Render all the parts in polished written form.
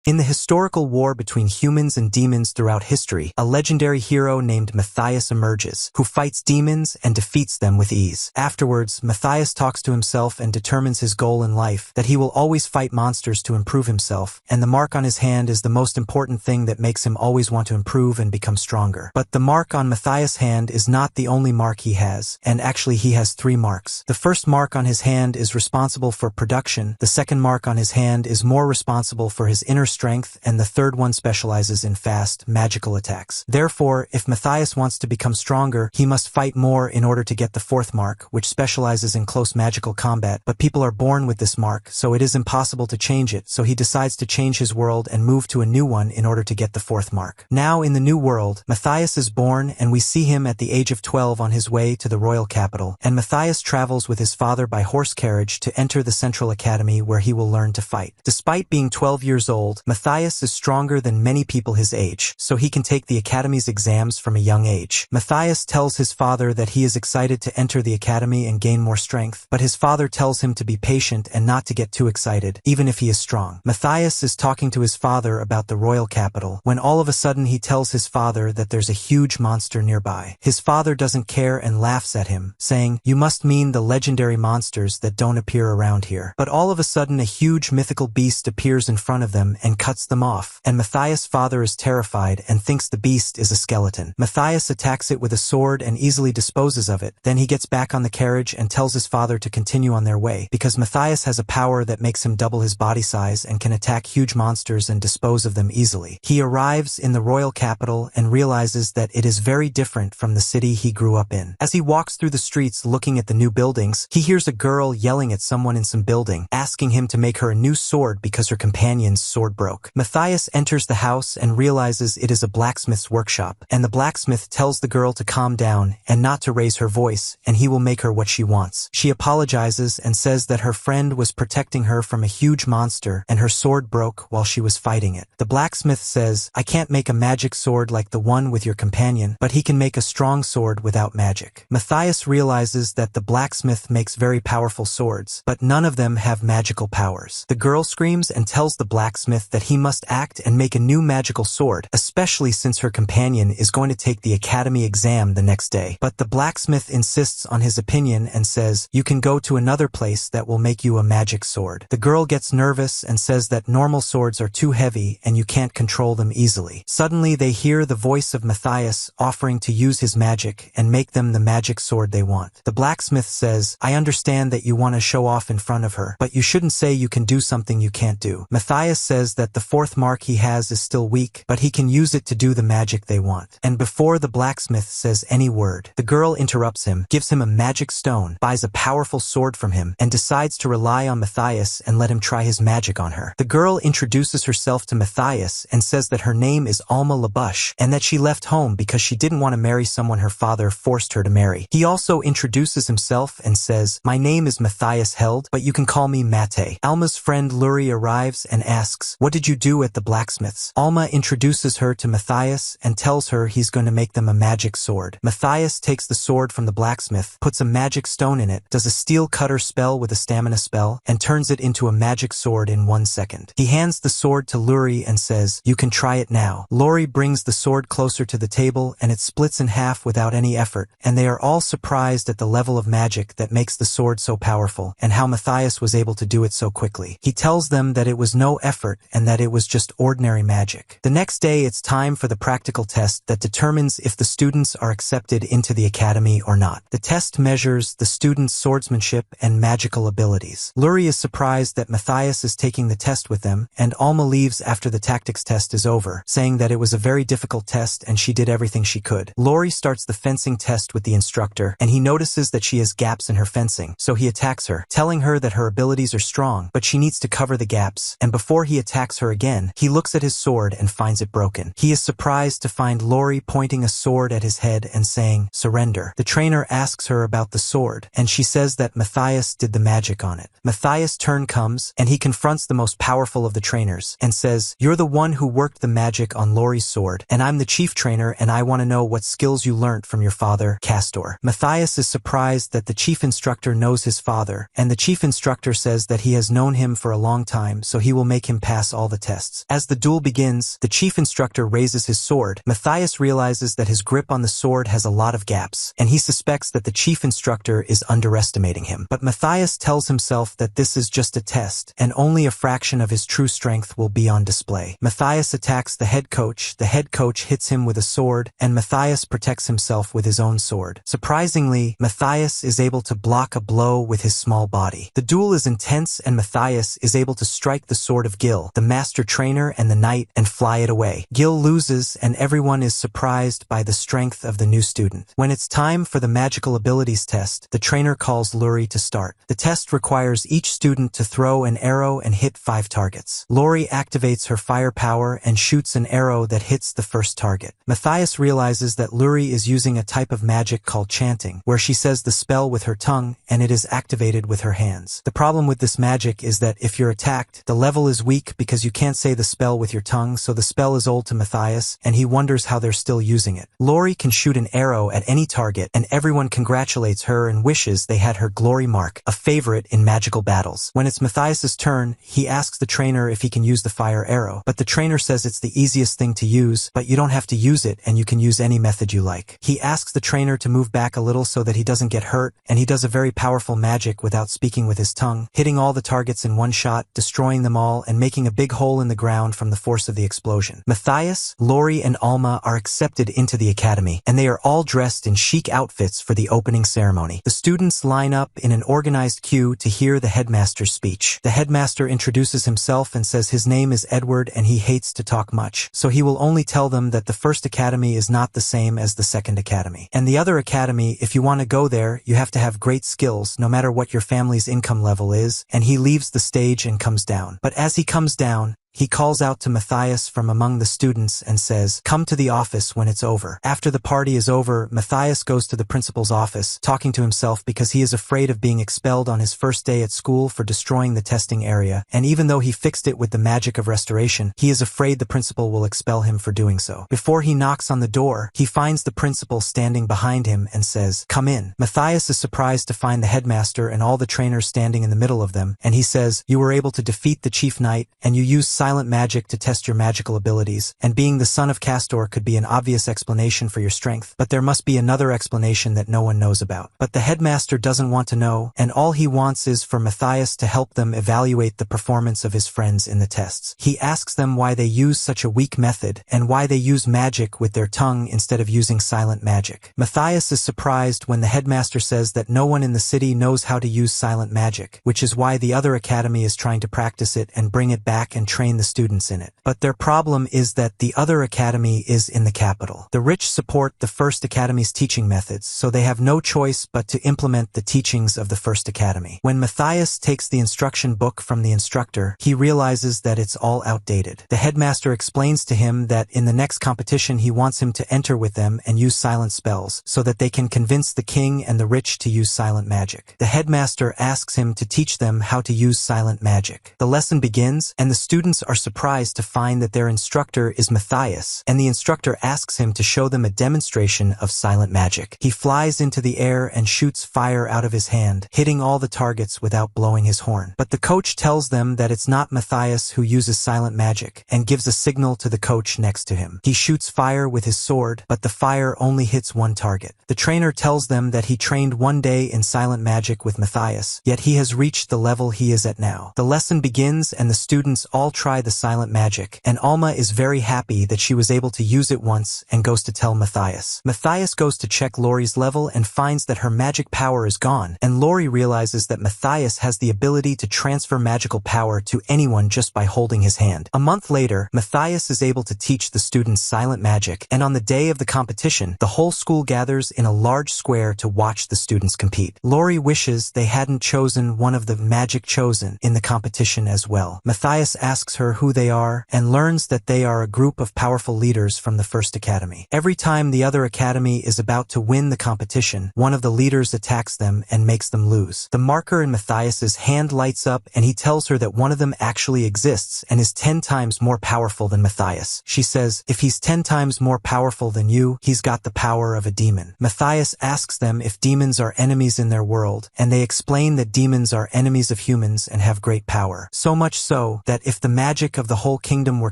In the historical war between humans and demons throughout history, a legendary hero named Matias emerges, who fights demons and defeats them with ease. Afterwards, Matias talks to himself and determines his goal in life, that he will always fight monsters to improve himself, and the mark on his hand is the most important thing that makes him always want to improve and become stronger. But the mark on Matias' hand is not the only mark he has, and actually he has 3 marks. The first mark on his hand is responsible for production, the second mark on his hand is more responsible for his inner strength, and the third one specializes in fast, magical attacks. Therefore, if Matias wants to become stronger, he must fight more in order to get the 4th mark, which specializes in close magical combat, but people are born with this mark, so it is impossible to change it, so he decides to change his world and move to a new one in order to get the 4th mark. Now in the new world, Matias is born and we see him at the age of 12 on his way to the royal capital, and Matias travels with his father by horse carriage to enter the Central Academy where he will learn to fight. Despite being 12 years old, Matias is stronger than many people his age, so he can take the Academy's exams from a young age. Matias tells his father that he is excited to enter the Academy and gain more strength, but his father tells him to be patient and not to get too excited, even if he is strong. Matias is talking to his father about the royal capital, when all of a sudden he tells his father that there's a huge monster nearby. His father doesn't care and laughs at him, saying, "You must mean the legendary monsters that don't appear around here." But all of a sudden a huge mythical beast appears in front of them and cuts them off, and Matias' father is terrified and thinks the beast is a skeleton. Matias attacks it with a sword and easily disposes of it. Then he gets back on the carriage and tells his father to continue on their way, because Matias has a power that makes him double his body size and can attack huge monsters and dispose of them easily. He arrives in the royal capital and realizes that it is very different from the city he grew up in. As he walks through the streets looking at the new buildings, he hears a girl yelling at someone in some building, asking him to make her a new sword because her companion's sword broke. Matias enters the house and realizes it is a blacksmith's workshop, and the blacksmith tells the girl to calm down and not to raise her voice, and he will make her what she wants. She apologizes and says that her friend was protecting her from a huge monster and her sword broke while she was fighting it. The blacksmith says, "I can't make a magic sword like the one with your companion, but he can make a strong sword without magic." Matias realizes that the blacksmith makes very powerful swords, but none of them have magical powers. The girl screams and tells the blacksmith that he must act and make a new magical sword, especially since her companion is going to take the academy exam the next day. But the blacksmith insists on his opinion and says, "You can go to another place that will make you a magic sword." The girl gets nervous and says that normal swords are too heavy and you can't control them easily. Suddenly they hear the voice of Matias offering to use his magic and make them the magic sword they want. The blacksmith says, "I understand that you want to show off in front of her, but you shouldn't say you can do something you can't do." Matias says that the 4th mark he has is still weak, but he can use it to do the magic they want. And before the blacksmith says any word, the girl interrupts him, gives him a magic stone, buys a powerful sword from him, and decides to rely on Matias and let him try his magic on her. The girl introduces herself to Matias and says that her name is Alma Labush, and that she left home because she didn't want to marry someone her father forced her to marry. He also introduces himself and says, "My name is Matias Held, but you can call me Mate." Alma's friend Luri arrives and asks, "What did you do at the blacksmith's?" Alma introduces her to Matias and tells her he's going to make them a magic sword. Matias takes the sword from the blacksmith, puts a magic stone in it, does a steel cutter spell with a stamina spell, and turns it into a magic sword in 1 second. He hands the sword to Luri and says, "You can try it now." Luri brings the sword closer to the table and it splits in half without any effort, and they are all surprised at the level of magic that makes the sword so powerful, and how Matias was able to do it so quickly. He tells them that it was no effort and that it was just ordinary magic. The next day it's time for the practical test that determines if the students are accepted into the academy or not. The test measures the students' swordsmanship and magical abilities. Luri is surprised that Matias is taking the test with them, and Alma leaves after the tactics test is over, saying that it was a very difficult test and she did everything she could. Luri starts the fencing test with the instructor, and he notices that she has gaps in her fencing, so he attacks her, telling her that her abilities are strong, but she needs to cover the gaps, and before he attacks her again, he looks at his sword and finds it broken. He is surprised to find Luri pointing a sword at his head and saying, "Surrender." The trainer asks her about the sword, and she says that Matias did the magic on it. Matias' turn comes, and he confronts the most powerful of the trainers, and says, "You're the one who worked the magic on Luri's sword, and I'm the chief trainer and I want to know what skills you learnt from your father, Castor." Matias is surprised that the chief instructor knows his father, and the chief instructor says that he has known him for a long time, so he will make him pass pass all the tests. As the duel begins, the chief instructor raises his sword. Matias realizes that his grip on the sword has a lot of gaps, and he suspects that the chief instructor is underestimating him. But Matias tells himself that this is just a test, and only a fraction of his true strength will be on display. Matias attacks the head coach hits him with a sword, and Matias protects himself with his own sword. Surprisingly, Matias is able to block a blow with his small body. The duel is intense, and Matias is able to strike the sword of Gil, the master trainer and the knight, and fly it away. Gil loses, and everyone is surprised by the strength of the new student. When it's time for the magical abilities test, the trainer calls Luri to start. The test requires each student to throw an arrow and hit 5 targets. Luri activates her fire power and shoots an arrow that hits the first target. Matias realizes that Luri is using a type of magic called chanting, where she says the spell with her tongue and it is activated with her hands. The problem with this magic is that if you're attacked, the level is weak because you can't say the spell with your tongue, so the spell is old to Matias, and he wonders how they're still using it. Luri can shoot an arrow at any target, and everyone congratulates her and wishes they had her glory mark, a favorite in magical battles. When it's Matias's turn, he asks the trainer if he can use the fire arrow, but the trainer says it's the easiest thing to use, but you don't have to use it and you can use any method you like. He asks the trainer to move back a little so that he doesn't get hurt, and he does a very powerful magic without speaking with his tongue, hitting all the targets in one shot, destroying them all, and making a big hole in the ground from the force of the explosion. Matias, Luri, and Alma are accepted into the academy, and they are all dressed in chic outfits for the opening ceremony. The students line up in an organized queue to hear the headmaster's speech. The headmaster introduces himself and says his name is Edward and he hates to talk much, so he will only tell them that the first academy is not the same as the second academy. And the other academy, if you want to go there, you have to have great skills no matter what your family's income level is, and he leaves the stage and comes down. But as he comes down, he calls out to Matias from among the students and says, "Come to the office when it's over." After the party is over, Matias goes to the principal's office, talking to himself because he is afraid of being expelled on his first day at school for destroying the testing area, and even though he fixed it with the magic of restoration, he is afraid the principal will expel him for doing so. Before he knocks on the door, he finds the principal standing behind him and says, "Come in." Matias is surprised to find the headmaster and all the trainers standing in the middle of them, and he says, "You were able to defeat the chief knight, and you used silent magic to test your magical abilities, and being the son of Castor could be an obvious explanation for your strength, but there must be another explanation that no one knows about." But the headmaster doesn't want to know, and all he wants is for Matias to help them evaluate the performance of his friends in the tests. He asks them why they use such a weak method, and why they use magic with their tongue instead of using silent magic. Matias is surprised when the headmaster says that no one in the city knows how to use silent magic, which is why the other academy is trying to practice it and bring it back and train the students in it. But their problem is that the other academy is in the capital. The rich support the first academy's teaching methods, so they have no choice but to implement the teachings of the first academy. When Matias takes the instruction book from the instructor, he realizes that it's all outdated. The headmaster explains to him that in the next competition he wants him to enter with them and use silent spells, so that they can convince the king and the rich to use silent magic. The headmaster asks him to teach them how to use silent magic. The lesson begins, and the students are surprised to find that their instructor is Matias, and the instructor asks him to show them a demonstration of silent magic. He flies into the air and shoots fire out of his hand, hitting all the targets without blowing his horn. But the coach tells them that it's not Matias who uses silent magic, and gives a signal to the coach next to him. He shoots fire with his sword, but the fire only hits one target. The trainer tells them that he trained one day in silent magic with Matias, yet he has reached the level he is at now. The lesson begins, and the students all try the silent magic, and Alma is very happy that she was able to use it once and goes to tell Matias. Matias goes to check Lori's level and finds that her magic power is gone, and Lori realizes that Matias has the ability to transfer magical power to anyone just by holding his hand. A month later, Matias is able to teach the students silent magic, and on the day of the competition, the whole school gathers in a large square to watch the students compete. Lori wishes they hadn't chosen one of the magic chosen in the competition as well. Matias asks her who they are and learns that they are a group of powerful leaders from the first academy. Every time the other academy is about to win the competition, one of the leaders attacks them and makes them lose. The marker in Matias's hand lights up, and he tells her that one of them actually exists and is 10 times more powerful than Matias. She says, if he's 10 times more powerful than you, he's got the power of a demon. Matias asks them if demons are enemies in their world, and they explain that demons are enemies of humans and have great power. So much so that if the magic of the whole kingdom were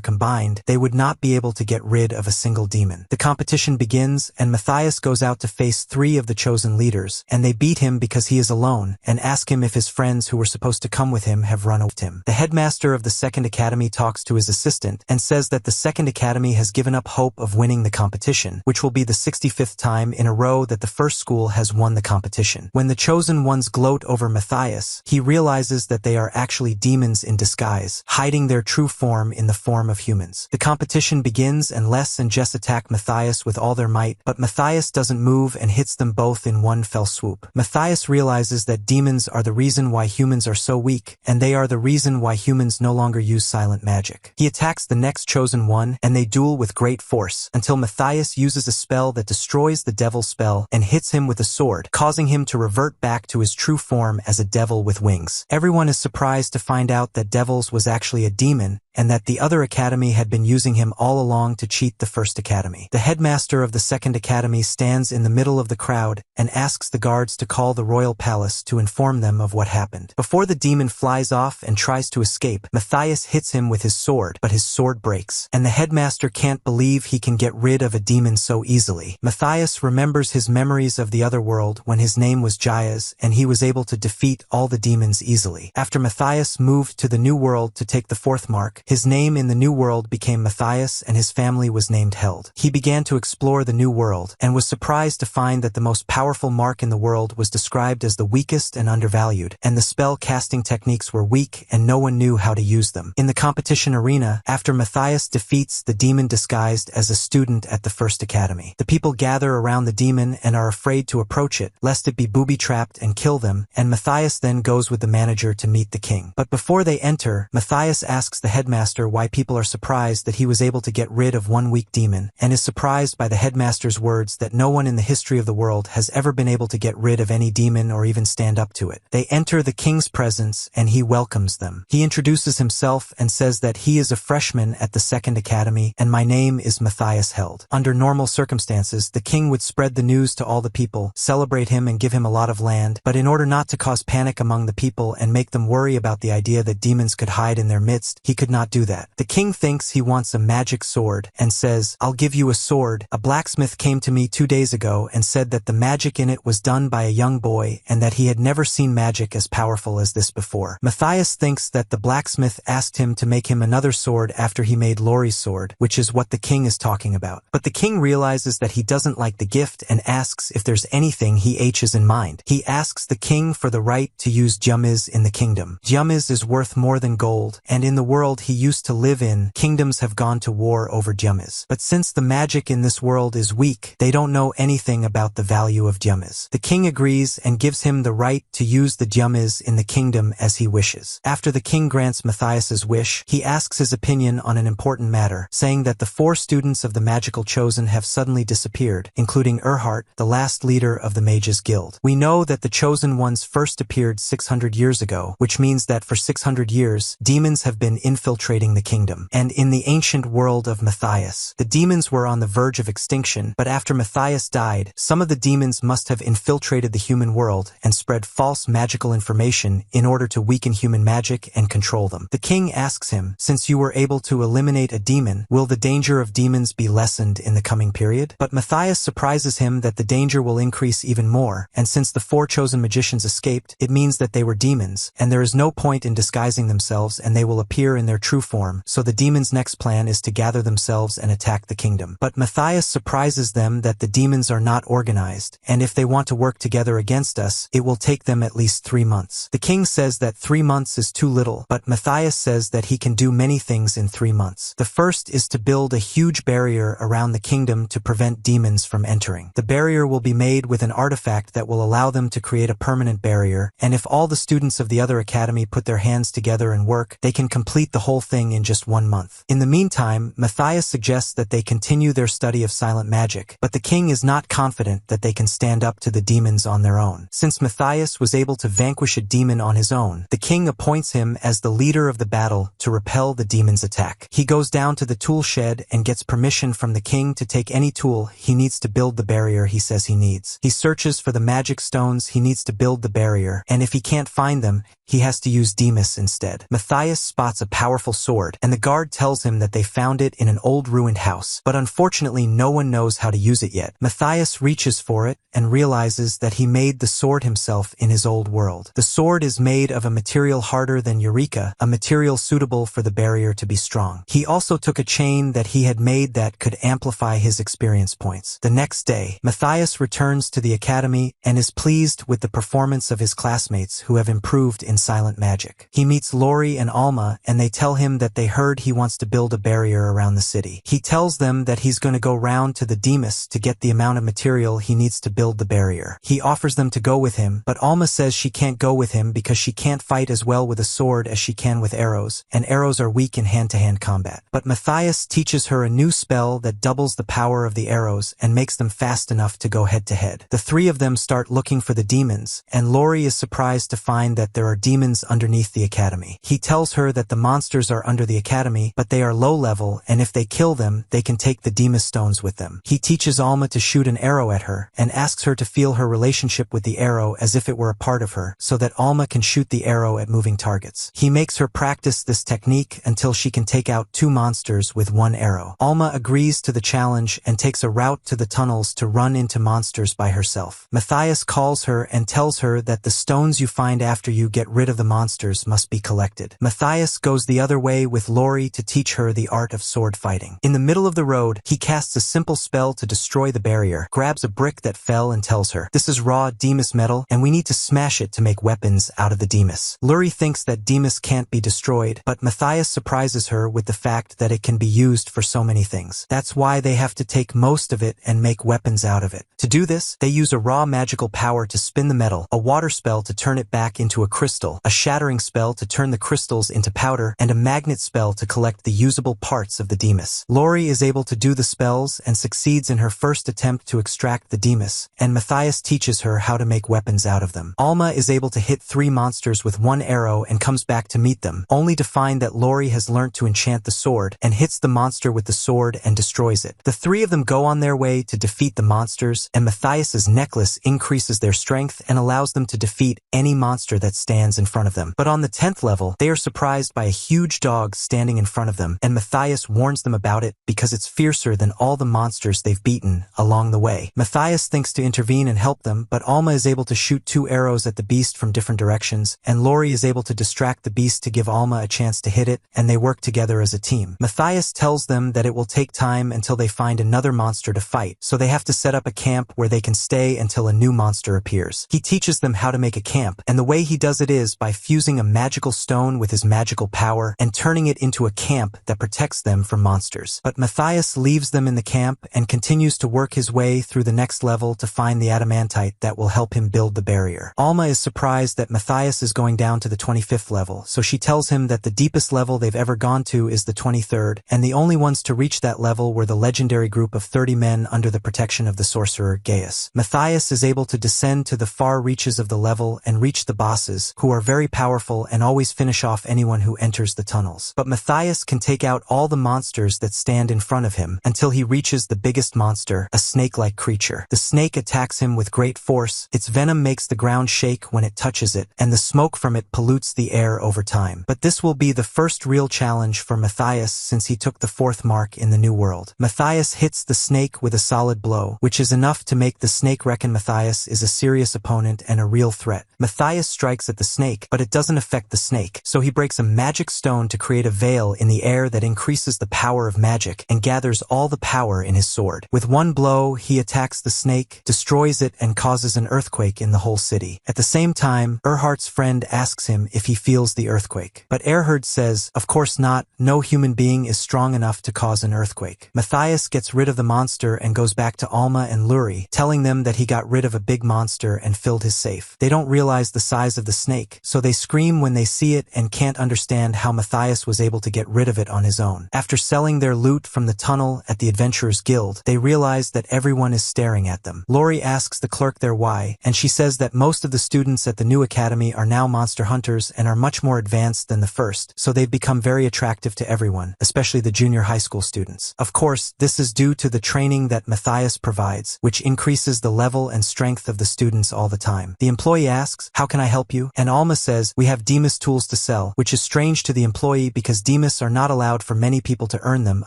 combined, they would not be able to get rid of a single demon. The competition begins, and Matias goes out to face 3 of the chosen leaders, and they beat him because he is alone, and ask him if his friends who were supposed to come with him have run away with him. The headmaster of the second academy talks to his assistant, and says that the second academy has given up hope of winning the competition, which will be the 65th time in a row that the first school has won the competition. When the chosen ones gloat over Matias, he realizes that they are actually demons in disguise, hiding their true form in the form of humans. The competition begins, and Les and Jess attack Matias with all their might, but Matias doesn't move and hits them both in one fell swoop. Matias realizes that demons are the reason why humans are so weak, and they are the reason why humans no longer use silent magic. He attacks the next chosen one, and they duel with great force, until Matias uses a spell that destroys the devil's spell and hits him with a sword, causing him to revert back to his true form as a devil with wings. Everyone is surprised to find out that Devils was actually a demon, and that the other academy had been using him all along to cheat the first academy. The headmaster of the second academy stands in the middle of the crowd and asks the guards to call the royal palace to inform them of what happened. Before the demon flies off and tries to escape, Matias hits him with his sword, but his sword breaks, and the headmaster can't believe he can get rid of a demon so easily. Matias remembers his memories of the other world when his name was Jayas, and he was able to defeat all the demons easily. After Matias moved to the new world to take the 4th mark, his name in the new world became Matias, and his family was named Held. He began to explore the new world, and was surprised to find that the most powerful mark in the world was described as the weakest and undervalued, and the spell casting techniques were weak and no one knew how to use them. In the competition arena, after Matias defeats the demon disguised as a student at the first academy, the people gather around the demon and are afraid to approach it, lest it be booby-trapped and kill them, and Matias then goes with the manager to meet the king. But before they enter, Matias asks the headmaster why people are surprised that he was able to get rid of one weak demon, and is surprised by the headmaster's words that no one in the history of the world has ever been able to get rid of any demon or even stand up to it. They enter the king's presence, and he welcomes them. He introduces himself and says that he is a freshman at the second academy, and my name is Matias Held. Under normal circumstances, the king would spread the news to all the people, celebrate him and give him a lot of land, but in order not to cause panic among the people and make them worry about the idea that demons could hide in their midst, he could not do that. The king thinks he wants a magic sword, and says, "I'll give you a sword. A blacksmith came to me 2 days ago and said that the magic in it was done by a young boy, and that he had never seen magic as powerful as this before." Matias thinks that the blacksmith asked him to make him another sword after he made Laurie's sword, which is what the king is talking about. But the king realizes that he doesn't like the gift and asks if there's anything he has in mind. He asks the king for the right to use Jummiz in the kingdom. Jummiz is worth more than gold, and in the world he used to live in, kingdoms have gone to war over Jummiz. But since the magic in this world is weak, they don't know anything about the value of Jummiz. The king agrees and gives him the right to use the Jummiz in the kingdom as he wishes. After the king grants Matias's wish, he asks his opinion on an important matter, saying that the 4 students of the magical chosen have suddenly disappeared, including Erhardt, the last leader of the Mages Guild. We know that the chosen ones first appeared 600 years ago, which means that for 600 years, demons have been infiltrating the kingdom. And in the ancient world of Matias, the demons were on the verge of extinction, but after Matias died, some of the demons must have infiltrated the human world and spread false magical information in order to weaken human magic and control them. The king asks him, "Since you were able to eliminate a demon, will the danger of demons be lessened in the coming period?" But Matias surprises him that the danger will increase even more, and since the 4 chosen magicians escaped, it means that they were demons, and there is no point in disguising themselves, and they will appear in their true form, so the demons' next plan is to gather themselves and attack the kingdom. But Matias surprises them that the demons are not organized, and if they want to work together against us, it will take them at least 3 months. The king says that 3 months is too little, but Matias says that he can do many things in 3 months. The first is to build a huge barrier around the kingdom to prevent demons from entering. The barrier will be made with an artifact that will allow them to create a permanent barrier, and if all the students of the other academy put their hands together and work, they can complete the whole thing in just 1 month. In the meantime, Matias suggests that they continue their study of silent magic, but the king is not confident that they can stand up to the demons on their own. Since Matias was able to vanquish a demon on his own, the king appoints him as the leader of the battle to repel the demon's attack. He goes down to the tool shed and gets permission from the king to take any tool he needs to build the barrier he says he needs. He searches for the magic stones he needs to build the barrier, and if he can't find them, he has to use Demas instead. Matias spots a powerful powerful sword, and the guard tells him that they found it in an old ruined house, but unfortunately no one knows how to use it yet. Matias reaches for it and realizes that he made the sword himself in his old world. The sword is made of a material harder than eureka, a material suitable for the barrier to be strong. He also took a chain that he had made that could amplify his experience points. The next day, Matias returns to the academy and is pleased with the performance of his classmates who have improved in silent magic. He meets Lori and Alma, and they tell him that they heard he wants to build a barrier around the city. He tells them that he's going to go round to the Demas to get the amount of material he needs to build the barrier. He offers them to go with him, but Alma says she can't go with him because she can't fight as well with a sword as she can with arrows, and arrows are weak in hand-to-hand combat. But Matias teaches her a new spell that doubles the power of the arrows and makes them fast enough to go head-to-head. The three of them start looking for the demons, and Lori is surprised to find that there are demons underneath the academy. He tells her that the monsters are under the academy, but they are low level, and if they kill them, they can take the Demas stones with them. He teaches Alma to shoot an arrow at her, and asks her to feel her relationship with the arrow as if it were a part of her, so that Alma can shoot the arrow at moving targets. He makes her practice this technique until she can take out 2 monsters with 1 arrow. Alma agrees to the challenge and takes a route to the tunnels to run into monsters by herself. Matias calls her and tells her that the stones you find after you get rid of the monsters must be collected. Matias goes the other way with Lori to teach her the art of sword fighting. In the middle of the road, he casts a simple spell to destroy the barrier, grabs a brick that fell and tells her, "This is raw Demas metal, and we need to smash it to make weapons out of the Demas." Lori thinks that Demas can't be destroyed, but Matias surprises her with the fact that it can be used for so many things. That's why they have to take most of it and make weapons out of it. To do this, they use a raw magical power to spin the metal, a water spell to turn it back into a crystal, a shattering spell to turn the crystals into powder, and a magnet spell to collect the usable parts of the Demas. Lori is able to do the spells and succeeds in her first attempt to extract the Demas, and Matias teaches her how to make weapons out of them. Alma is able to hit 3 monsters with 1 arrow and comes back to meet them, only to find that Lori has learnt to enchant the sword and hits the monster with the sword and destroys it. The 3 of them go on their way to defeat the monsters, and Matias's necklace increases their strength and allows them to defeat any monster that stands in front of them. But on the 10th level, they are surprised by a huge dog standing in front of them, and Matias warns them about it because it's fiercer than all the monsters they've beaten along the way. Matias thinks to intervene and help them, but Alma is able to shoot 2 arrows at the beast from different directions, and Lori is able to distract the beast to give Alma a chance to hit it, and they work together as a team. Matias tells them that it will take time until they find another monster to fight, so they have to set up a camp where they can stay until a new monster appears. He teaches them how to make a camp, and the way he does it is by fusing a magical stone with his magical power and turning it into a camp that protects them from monsters. But Matias leaves them in the camp and continues to work his way through the next level to find the adamantite that will help him build the barrier. Alma is surprised that Matias is going down to the 25th level, so she tells him that the deepest level they've ever gone to is the 23rd, and the only ones to reach that level were the legendary group of 30 men under the protection of the sorcerer Gaius. Matias is able to descend to the far reaches of the level and reach the bosses, who are very powerful and always finish off anyone who enters the tunnels. But Matias can take out all the monsters that stand in front of him until he reaches the biggest monster, a snake-like creature. The snake attacks him with great force, its venom makes the ground shake when it touches it, and the smoke from it pollutes the air over time. But this will be the first real challenge for Matias since he took the 4th mark in the New World. Matias hits the snake with a solid blow, which is enough to make the snake reckon Matias is a serious opponent and a real threat. Matias strikes at the snake, but it doesn't affect the snake, so he breaks a magic stone to create a veil in the air that increases the power of magic and gathers all the power in his sword. With 1 blow, he attacks the snake, destroys it, and causes an earthquake in the whole city. At the same time, Erhard's friend asks him if he feels the earthquake. But Erhard says, of course not, no human being is strong enough to cause an earthquake. Matias gets rid of the monster and goes back to Alma and Luri, telling them that he got rid of a big monster and filled his safe. They don't realize the size of the snake, so they scream when they see it and can't understand how Matias was able to get rid of it on his own. After selling their loot from the tunnel at the Adventurers Guild, they realize that everyone is staring at them. Lori asks the clerk there why, and she says that most of the students at the new academy are now monster hunters and are much more advanced than the first, so they've become very attractive to everyone, especially the junior high school students. Of course, this is due to the training that Matias provides, which increases the level and strength of the students all the time. The employee asks, "How can I help you?" And Alma says, "We have Demas tools to sell," which is strange to the employee because demons are not allowed for many people to earn them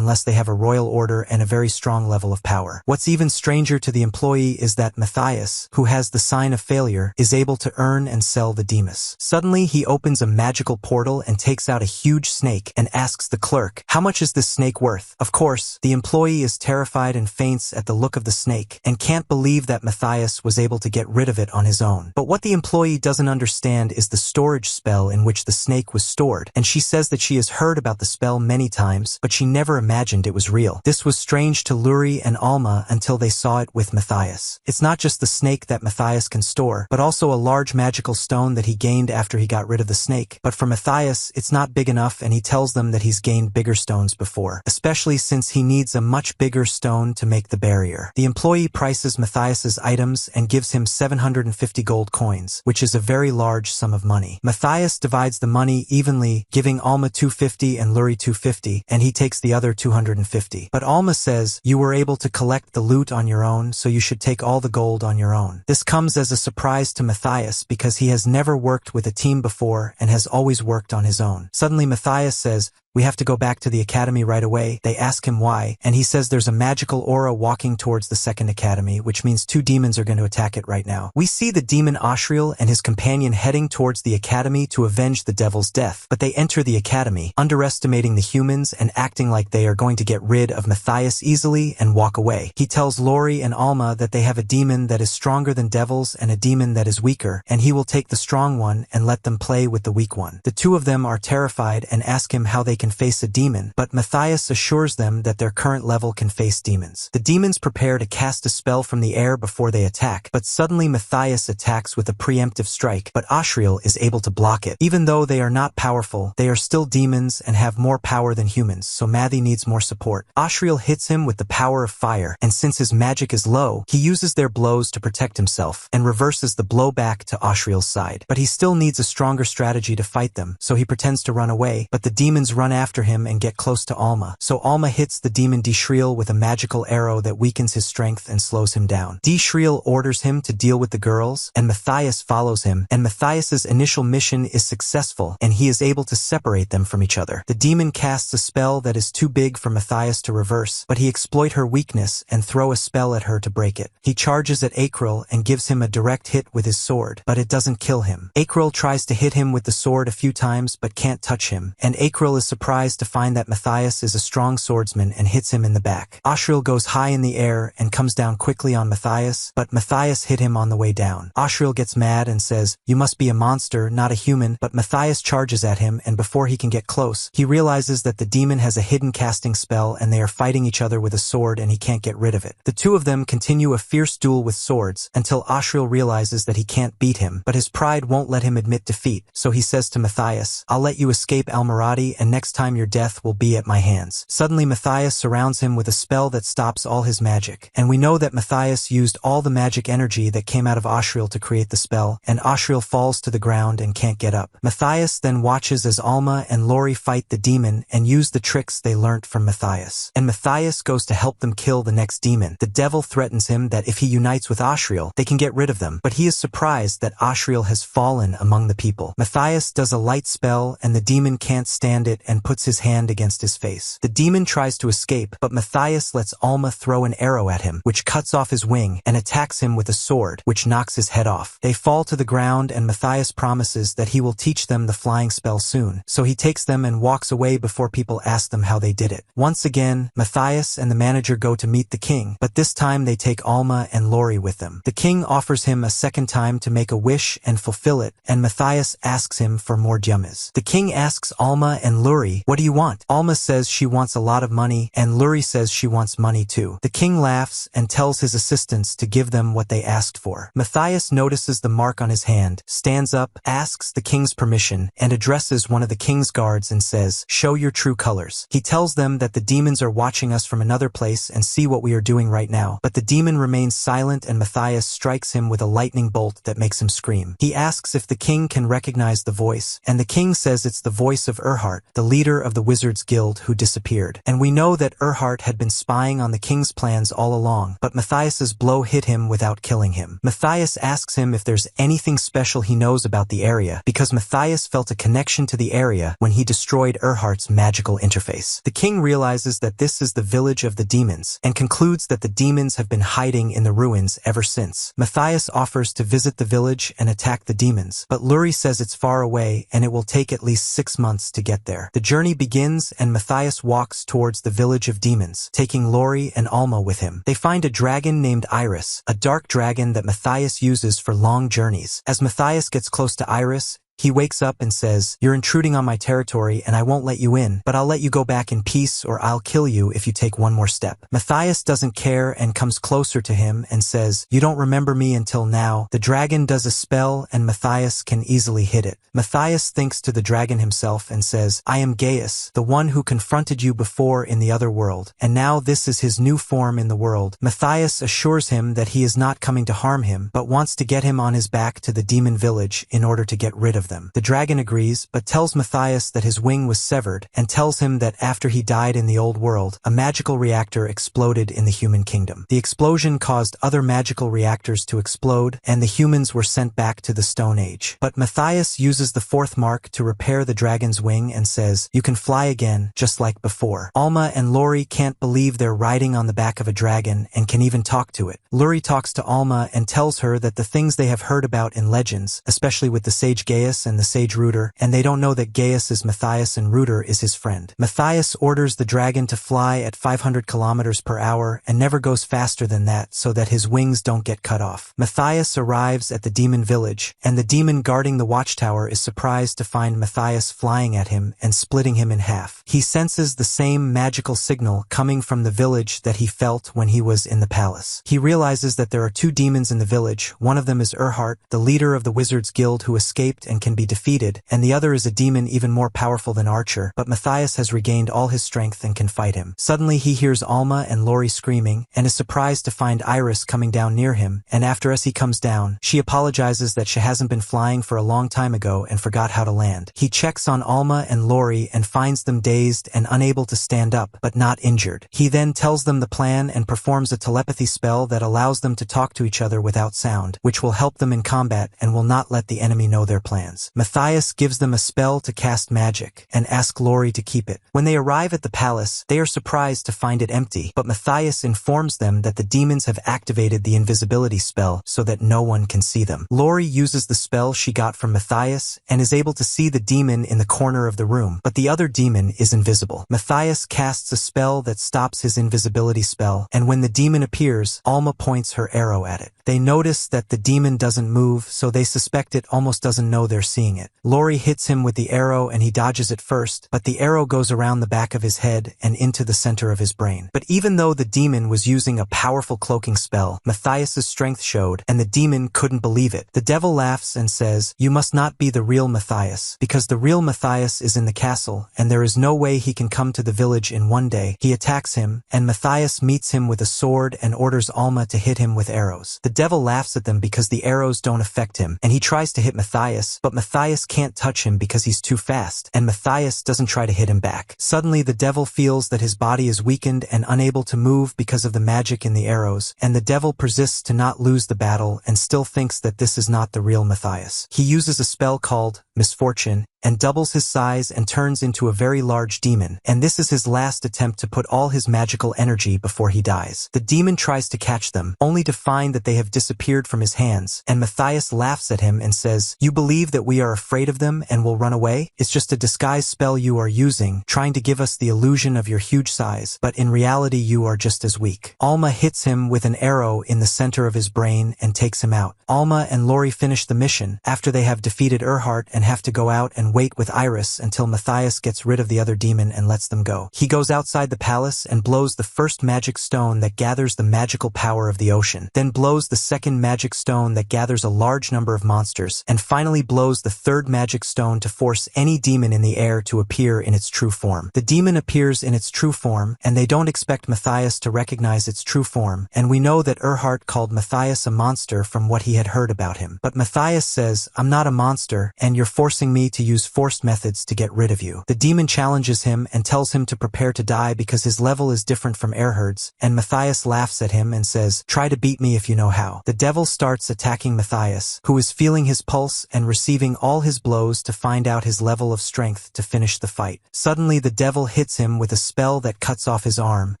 unless they have a royal order and a very strong level of power. What's even stranger to the employee is that Matias, who has the sign of failure, is able to earn and sell the demons. Suddenly, he opens a magical portal and takes out a huge snake and asks the clerk, "How much is this snake worth?" Of course, the employee is terrified and faints at the look of the snake and can't believe that Matias was able to get rid of it on his own. But what the employee doesn't understand is the storage spell in which the snake was stored, and she says that she has heard about the spell many times, but she never imagined it was real. This was strange to Luri and Alma until they saw it with Matias. It's not just the snake that Matias can store, but also a large magical stone that he gained after he got rid of the snake. But for Matias, it's not big enough, and he tells them that he's gained bigger stones before, especially since he needs a much bigger stone to make the barrier. The employee prices Matias's items and gives him 750 gold coins, which is a very large sum of money. Matias divides the money evenly, giving Alma 250 and Luri 250, and he takes the other 250. But Alma says, "You were able to collect the loot on your own, so you should take all the gold on your own." This comes as a surprise to Matias because he has never worked with a team before and has always worked on his own. Suddenly Matias says, "We have to go back to the academy right away." They ask him why, and he says there's a magical aura walking towards the second academy, which means 2 demons are going to attack it right now. We see the demon Ashriel and his companion heading towards the academy to avenge the devil's death, but they enter the academy, underestimating the humans and acting like they are going to get rid of Matias easily and walk away. He tells Lori and Alma that they have a demon that is stronger than devils and a demon that is weaker, and he will take the strong one and let them play with the weak one. The 2 of them are terrified and ask him how they can face a demon, but Matias assures them that their current level can face demons. The demons prepare to cast a spell from the air before they attack, but suddenly Matias attacks with a preemptive strike, but Ashriel is able to block it. Even though they are not powerful, they are still demons and have more power than humans, so Mathi needs more support. Ashriel hits him with the power of fire, and since his magic is low, he uses their blows to protect himself, and reverses the blow back to Ashriel's side. But he still needs a stronger strategy to fight them, so he pretends to run away, but the demons run after him and get close to Alma. So Alma hits the demon Dishriel with a magical arrow that weakens his strength and slows him down. Dishriel orders him to deal with the girls, and Matias follows him, and Matias's initial mission is successful, and he is able to separate them from each other. The demon casts a spell that is too big for Matias to reverse, but he exploits her weakness and throw a spell at her to break it. He charges at Akril and gives him a direct hit with his sword, but it doesn't kill him. Akril tries to hit him with the sword a few times but can't touch him, and Akril is surprised to find that Matias is a strong swordsman and hits him in the back. Ashriel goes high in the air and comes down quickly on Matias, but Matias hit him on the way down. Ashriel gets mad and says, "You must be a monster, not a human," but Matias charges at him, and before he can get close, he realizes that the demon has a hidden casting spell and they are fighting each other with a sword and he can't get rid of it. The 2 of them continue a fierce duel with swords until Ashriel realizes that he can't beat him, but his pride won't let him admit defeat, so he says to Matias, "I'll let you escape Almirati, and next time your death will be at my hands." Suddenly Matias surrounds him with a spell that stops all his magic, and we know that Matias used all the magic energy that came out of Ashriel to create the spell, and Ashriel falls to the ground and can't get up. Matias then watches as Alma and Lori fight the demon and use the tricks they learnt from Matias, and Matias goes to help them kill the next demon. The devil threatens him that if he unites with Ashriel, they can get rid of them, but he is surprised that Ashriel has fallen among the people. Matias does a light spell and the demon can't stand it and puts his hand against his face. The demon tries to escape, but Matias lets Alma throw an arrow at him, which cuts off his wing, and attacks him with a sword, which knocks his head off. They fall to the ground, and Matias promises that he will teach them the flying spell soon, so he takes them and walks away before people ask them how they did it. Once again, Matias and the manager go to meet the king, but this time they take Alma and Lori with them. The king offers him a second time to make a wish and fulfill it, and Matias asks him for more gemas. The king asks Alma and Luri, "What do you want?" Alma says she wants a lot of money, and Luri says she wants money too. The king laughs and tells his assistants to give them what they asked for. Matias notices the mark on his hand, stands up, asks the king's permission, and addresses one of the king's guards and says, "Show your true colors." He tells them that the demons are watching us from another place and see what we are doing right now, but the demon remains silent, and Matias strikes him with a lightning bolt that makes him scream. He asks if the king can recognize the voice, and the king says it's the voice of Erhard, the leader of the Wizards Guild who disappeared. And we know that Erhardt had been spying on the king's plans all along, but Matias's blow hit him without killing him. Matias asks him if there's anything special he knows about the area, because Matias felt a connection to the area when he destroyed Erhardt's magical interface. The king realizes that this is the village of the demons, and concludes that the demons have been hiding in the ruins ever since. Matias offers to visit the village and attack the demons, but Luri says it's far away and it will take at least 6 months to get there. The journey begins and Matias walks towards the village of demons, taking Lori and Alma with him. They find a dragon named Iris, a dark dragon that Matias uses for long journeys. As Matias gets close to Iris, he wakes up and says, "You're intruding on my territory and I won't let you in, but I'll let you go back in peace or I'll kill you if you take one more step." Matias doesn't care and comes closer to him and says, "You don't remember me until now." The dragon does a spell and Matias can easily hit it. Matias thinks to the dragon himself and says, "I am Gaius, the one who confronted you before in the other world, and now this is his new form in the world." Matias assures him that he is not coming to harm him, but wants to get him on his back to the demon village in order to get rid of them. The dragon agrees, but tells Matias that his wing was severed, and tells him that after he died in the old world, a magical reactor exploded in the human kingdom. The explosion caused other magical reactors to explode, and the humans were sent back to the Stone Age. But Matias uses the fourth mark to repair the dragon's wing and says, "You can fly again, just like before." Alma and Lori can't believe they're riding on the back of a dragon and can even talk to it. Lori talks to Alma and tells her that the things they have heard about in legends, especially with the sage Gaius and the sage Reuter, and they don't know that Gaius is Matias and Reuter is his friend. Matias orders the dragon to fly at 500 kilometers per hour and never goes faster than that so that his wings don't get cut off. Matias arrives at the demon village, and the demon guarding the watchtower is surprised to find Matias flying at him and splitting him in half. He senses the same magical signal coming from the village that he felt when he was in the palace. He realizes that there are 2 demons in the village. One of them is Erhardt, the leader of the Wizards Guild who escaped and can be defeated, and the other is a demon even more powerful than Archer, but Matias has regained all his strength and can fight him. Suddenly he hears Alma and Lori screaming, and is surprised to find Iris coming down near him, and after as he comes down, she apologizes that she hasn't been flying for a long time ago and forgot how to land. He checks on Alma and Lori and finds them dazed and unable to stand up, but not injured. He then tells them the plan and performs a telepathy spell that allows them to talk to each other without sound, which will help them in combat and will not let the enemy know their plans. Matias gives them a spell to cast magic, and asks Lori to keep it. When they arrive at the palace, they are surprised to find it empty, but Matias informs them that the demons have activated the invisibility spell so that no one can see them. Lori uses the spell she got from Matias, and is able to see the demon in the corner of the room, but the other demon is invisible. Matias casts a spell that stops his invisibility spell, and when the demon appears, Alma points her arrow at it. They notice that the demon doesn't move, so they suspect it almost doesn't know they're seeing it. Lori hits him with the arrow and he dodges it first, but the arrow goes around the back of his head and into the center of his brain. But even though the demon was using a powerful cloaking spell, Matias's strength showed, and the demon couldn't believe it. The devil laughs and says, "You must not be the real Matias, because the real Matias is in the castle, and there is no way he can come to the village in one day." He attacks him, and Matias meets him with a sword and orders Alma to hit him with arrows. The devil laughs at them because the arrows don't affect him, and he tries to hit Matias, but Matias can't touch him because he's too fast, and Matias doesn't try to hit him back. Suddenly the devil feels that his body is weakened and unable to move because of the magic in the arrows, and the devil persists to not lose the battle and still thinks that this is not the real Matias. He uses a spell called Misfortune, and doubles his size and turns into a very large demon, and this is his last attempt to put all his magical energy before he dies. The demon tries to catch them, only to find that they have disappeared from his hands, and Matias laughs at him and says, "You believe that we are afraid of them and will run away? It's just a disguise spell you are using, trying to give us the illusion of your huge size, but in reality you are just as weak." Alma hits him with an arrow in the center of his brain and takes him out. Alma and Lori finish the mission, after they have defeated Erhardt and have to go out and wait with Iris until Matias gets rid of the other demon and lets them go. He goes outside the palace and blows the first magic stone that gathers the magical power of the ocean, then blows the second magic stone that gathers a large number of monsters, and finally blows the third magic stone to force any demon in the air to appear in its true form. The demon appears in its true form, and they don't expect Matias to recognize its true form, and we know that Erhardt called Matias a monster from what he had heard about him. But Matias says, "I'm not a monster, and you're forcing me to use use forced methods to get rid of you. The demon challenges him and tells him to prepare to die because his level is different from Erhard's, and Matias laughs at him and says, "Try to beat me if you know how." The devil starts attacking Matias, who is feeling his pulse and receiving all his blows to find out his level of strength to finish the fight. Suddenly the devil hits him with a spell that cuts off his arm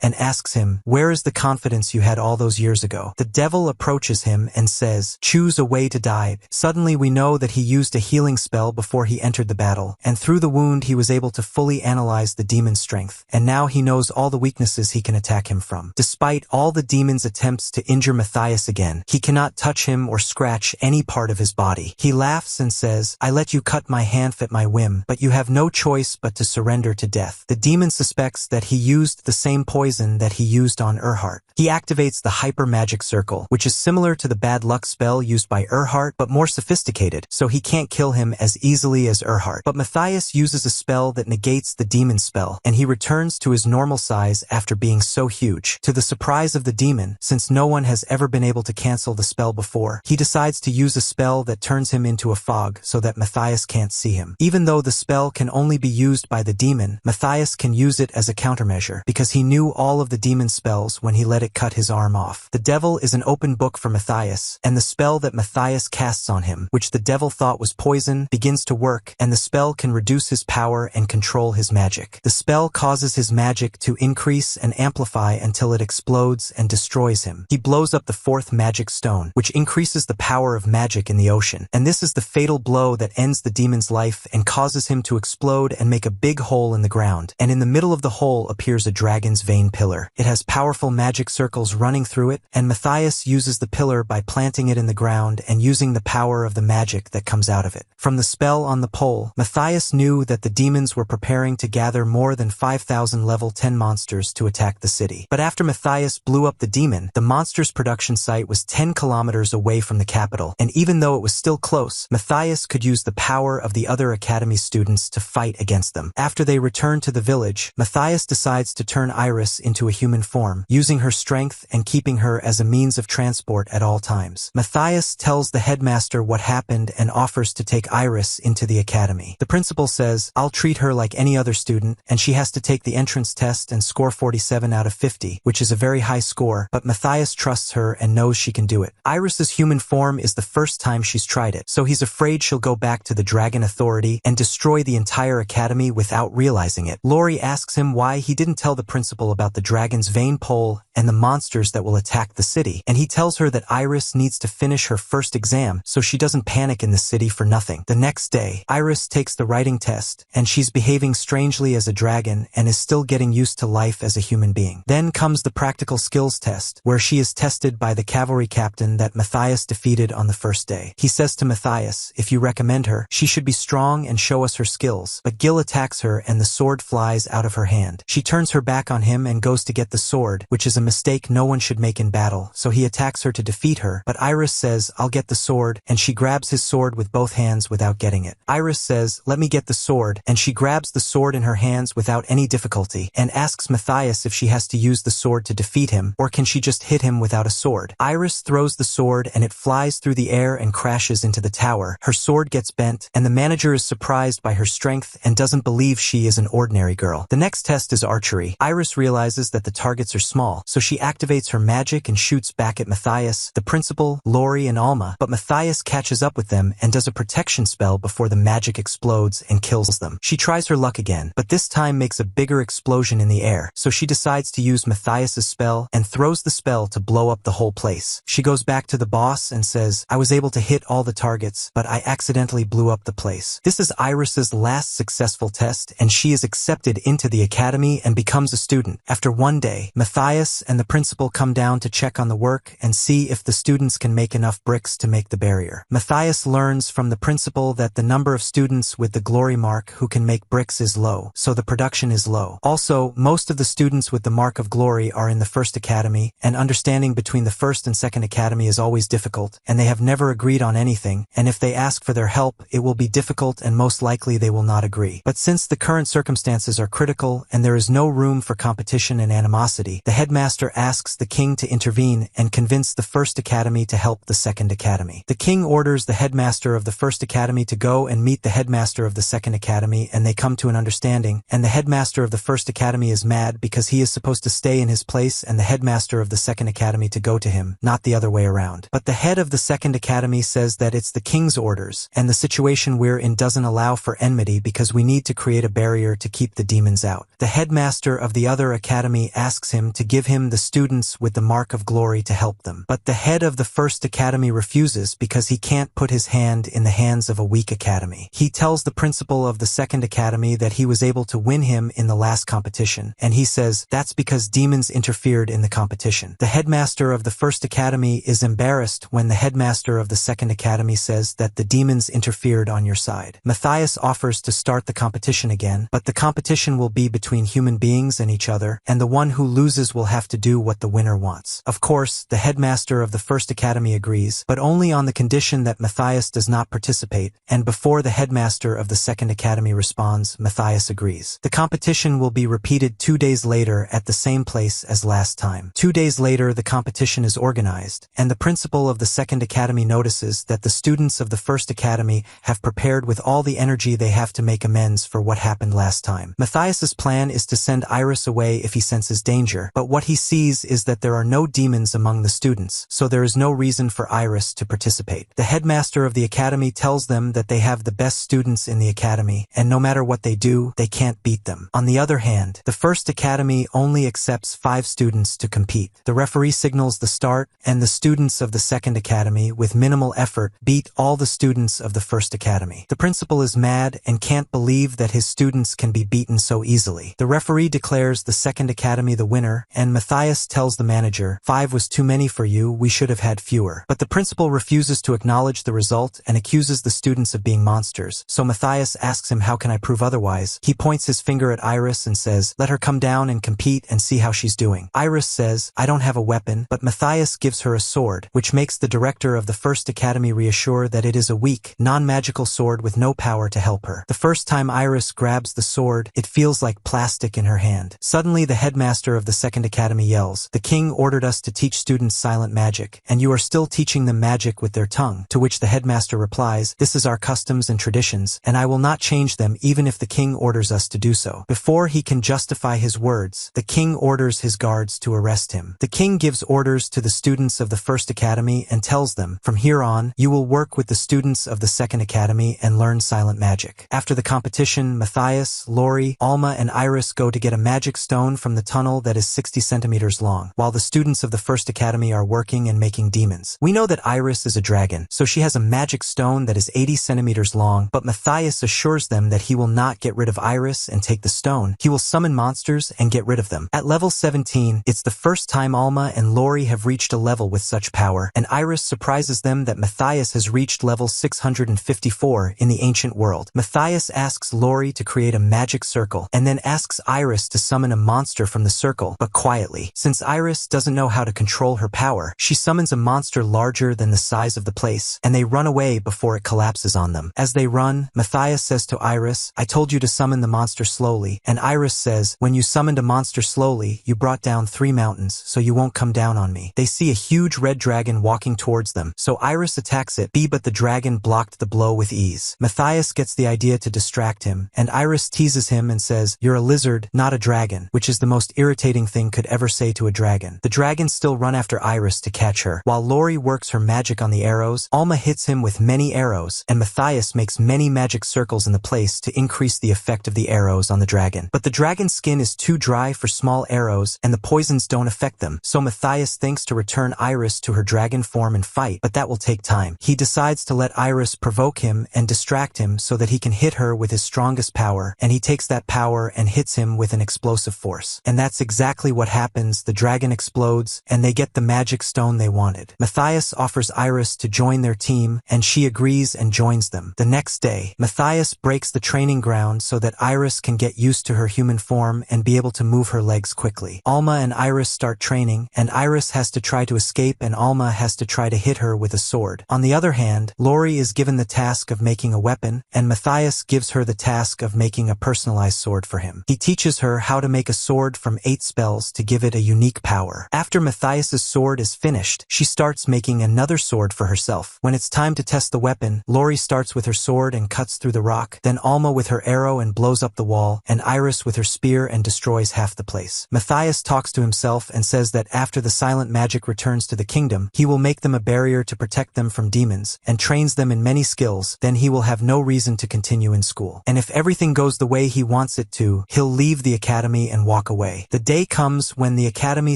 and asks him, "Where is the confidence you had all those years ago?" The devil approaches him and says, "Choose a way to die." Suddenly we know that he used a healing spell before he entered the battle, and through the wound he was able to fully analyze the demon's strength, and now he knows all the weaknesses he can attack him from. Despite all the demon's attempts to injure Matias again, he cannot touch him or scratch any part of his body. He laughs and says, "I let you cut my hand at my whim, but you have no choice but to surrender to death." The demon suspects that he used the same poison that he used on Erhard. He activates the hyper magic circle, which is similar to the bad luck spell used by Erhard, but more sophisticated, so he can't kill him as easily as Erhard. But Matias uses a spell that negates the demon spell, and he returns to his normal size after being so huge. To the surprise of the demon, since no one has ever been able to cancel the spell before, he decides to use a spell that turns him into a fog so that Matias can't see him. Even though the spell can only be used by the demon, Matias can use it as a countermeasure, because he knew all of the demon spells when he let it cut his arm off. The devil is an open book for Matias, and the spell that Matias casts on him, which the devil thought was poison, begins to work, and the spell can reduce his power and control his magic. The spell causes his magic to increase and amplify until it explodes and destroys him. He blows up the fourth magic stone, which increases the power of magic in the ocean, and this is the fatal blow that ends the demon's life and causes him to explode and make a big hole in the ground, and in the middle of the hole appears a dragon's vein pillar. It has powerful magic circles running through it, and Matias uses the pillar by planting it in the ground and using the power of the magic that comes out of it. From the spell on the pole, Matias knew that the demons were preparing to gather more than 5,000 level 10 monsters to attack the city. But after Matias blew up the demon, the monsters production site was 10 kilometers away from the capital, and even though it was still close, Matias could use the power of the other academy students to fight against them. After they return to the village, Matias decides to turn Iris into a human form, using her strength and keeping her as a means of transport at all times. Matias tells the headmaster what happened and offers to take Iris into the academy. The principal says, "I'll treat her like any other student, and she has to take the entrance test and score 47 out of 50, which is a very high score, but Matias trusts her and knows she can do it." Iris's human form is the first time she's tried it, so he's afraid she'll go back to the Dragon Authority and destroy the entire academy without realizing it. Lori asks him why he didn't tell the principal about the dragon's vein pole and the monsters that will attack the city, and he tells her that Iris needs to finish her first exam so she doesn't panic in the city for nothing. The next day, Iris takes the writing test, and she's behaving strangely as a dragon and is still getting used to life as a human being. Then comes the practical skills test, where she is tested by the cavalry captain that Matias defeated on the first day. He says to Matias, if you recommend her, she should be strong and show us her skills, but Gil attacks her and the sword flies out of her hand. She turns her back on him and goes to get the sword, which is a mistake no one should make in battle, so he attacks her to defeat her, but Iris says, "I'll get the sword," and she grabs his sword with both hands without getting it. Iris says, "Let me get the sword," and she grabs the sword in her hands without any difficulty, and asks Matias if she has to use the sword to defeat him, or can she just hit him without a sword. Iris throws the sword and it flies through the air and crashes into the tower. Her sword gets bent, and the manager is surprised by her strength and doesn't believe she is an ordinary girl. The next test is archery. Iris realizes that the targets are small, so she activates her magic and shoots back at Matias, the principal, Lori, and Alma, but Matias catches up with them and does a protection spell before the magic explodes and kills them. She tries her luck again, but this time makes a bigger explosion in the air, so she decides to use Matias's spell and throws the spell to blow up the whole place. She goes back to the boss and says, "I was able to hit all the targets, but I accidentally blew up the place." This is Iris's last successful test, and she is accepted into the academy and becomes a student. After one day, Matias and the principal come down to check on the work and see if the students can make enough bricks to make the barrier. Matias learns from the principal that the number of students with the glory mark who can make bricks is low, so the production is low. Also, most of the students with the mark of glory are in the first academy, and understanding between the first and second academy is always difficult, and they have never agreed on anything, and if they ask for their help, it will be difficult and most likely they will not agree. But since the current circumstances are critical and there is no room for competition and animosity, the headmaster asks the king to intervene and convince the first academy to help the second academy. The king orders the headmaster of the first academy to go and meet the headmaster of the second academy and they come to an understanding, and the headmaster of the first academy is mad because he is supposed to stay in his place and the headmaster of the second academy to go to him, not the other way around. But the head of the second academy says that it's the king's orders, and the situation we're in doesn't allow for enmity because we need to create a barrier to keep the demons out. The headmaster of the other academy asks him to give him the students with the mark of glory to help them. But the head of the first academy refuses because he can't put his hand in the hands of a weak academy. He tells the principal of the second academy that he was able to win him in the last competition, and he says that's because demons interfered in the competition. The headmaster of the first academy is embarrassed when the headmaster of the second academy says that the demons interfered on your side. Matias offers to start the competition again, but the competition will be between human beings and each other, and the one who loses will have to do what the winner wants. Of course, the headmaster of the first academy agrees, but only on the condition that Matias does not participate, and before the headmaster of the second academy responds, Matias agrees. The competition will be repeated 2 days later at the same place as last time. 2 days later, the competition is organized, and the principal of the second academy notices that the students of the first academy have prepared with all the energy they have to make amends for what happened last time. Matias's plan is to send Iris away if he senses danger, but what he sees is that there are no demons among the students, so there is no reason for Iris to participate. The headmaster of the academy tells them that they have the best students in the academy, and no matter what they do, they can't beat them. On the other hand, the first academy only accepts 5 students to compete. The referee signals the start, and the students of the second academy, with minimal effort, beat all the students of the first academy. The principal is mad and can't believe that his students can be beaten so easily. The referee declares the second academy the winner, and Matias tells the manager, 5 was too many for you, we should have had fewer. But the principal refuses to acknowledge the result and accuses the students of being monsters, so Matias asks him, how can I prove otherwise? He points his finger at Iris and says, let her come down and compete and see how she's doing. Iris says, I don't have a weapon, but Matias gives her a sword, which makes the director of the first academy reassure that it is a weak, non-magical sword with no power to help her. The first time Iris grabs the sword, it feels like plastic in her hand. Suddenly the headmaster of the second academy yells, the king ordered us to teach students silent magic, and you are still teaching them magic with their tongue, to which the headmaster replies, this is our customs and traditions, and I will not change them even if the king orders us to do so. Before he can justify his words, the king orders his guards to arrest him. The king gives orders to the students of the first academy and tells them, from here on, you will work with the students of the second academy and learn silent magic. After the competition, Matias, Lori, Alma, and Iris go to get a magic stone from the tunnel that is 60 centimeters long, while the students of the first academy are working and making demons. We know that Iris is a dragon, so she has a magic stone that is 80 centimeters long, but Matias assures them that he will not get rid of Iris and take the stone. He will summon monsters and get rid of them. At level 17, it's the first time Alma and Lori have reached a level with such power, and Iris surprises them that Matias has reached level 654 in the ancient world. Matias asks Lori to create a magic circle, and then asks Iris to summon a monster from the circle, but quietly. Since Iris doesn't know how to control her power, she summons a monster larger than the size of the place, and they run away before it collapses on them. As they run, Matias says to Iris, I told you to summon the monster slowly, and Iris says, when you summoned a monster slowly, you brought down 3 mountains, so you won't come down on me. They see a huge red dragon walking towards them, so Iris attacks it, but the dragon blocked the blow with ease. Matias gets the idea to distract him, and Iris teases him and says, you're a lizard, not a dragon, which is the most irritating thing could ever say to a dragon. The dragons still run after Iris to catch her. While Lori works her magic on the arrows, Alma hits him with many arrows, and Matias makes many magic circles in the place to increase the effect of the arrows on the dragon. But the dragon's skin is too dry for small arrows, and the poisons don't affect them, so Matias thinks to return Iris to her dragon form and fight, but that will take time. He decides to let Iris provoke him and distract him so that he can hit her with his strongest power, and he takes that power and hits him with an explosive force. And that's exactly what happens. The dragon explodes, and they get the magic stone they wanted. Matias offers Iris to join their team, and she agrees and joins them. The next day, Matias breaks the training ground so that Iris can get used to her human form and be able to move her legs quickly. Alma and Iris start training, and Iris has to try to escape and Alma has to try to hit her with a sword. On the other hand, Lori is given the task of making a weapon, and Matias gives her the task of making a personalized sword for him. He teaches her how to make a sword from 8 spells to give it a unique power. After Matias's sword is finished, she starts making another sword for herself. When it's time to test the weapon, Lori starts with her sword sword and cuts through the rock, then Alma with her arrow and blows up the wall, and Iris with her spear and destroys half the place. Matias talks to himself and says that after the silent magic returns to the kingdom, he will make them a barrier to protect them from demons, and trains them in many skills, then he will have no reason to continue in school. And if everything goes the way he wants it to, he'll leave the academy and walk away. The day comes when the academy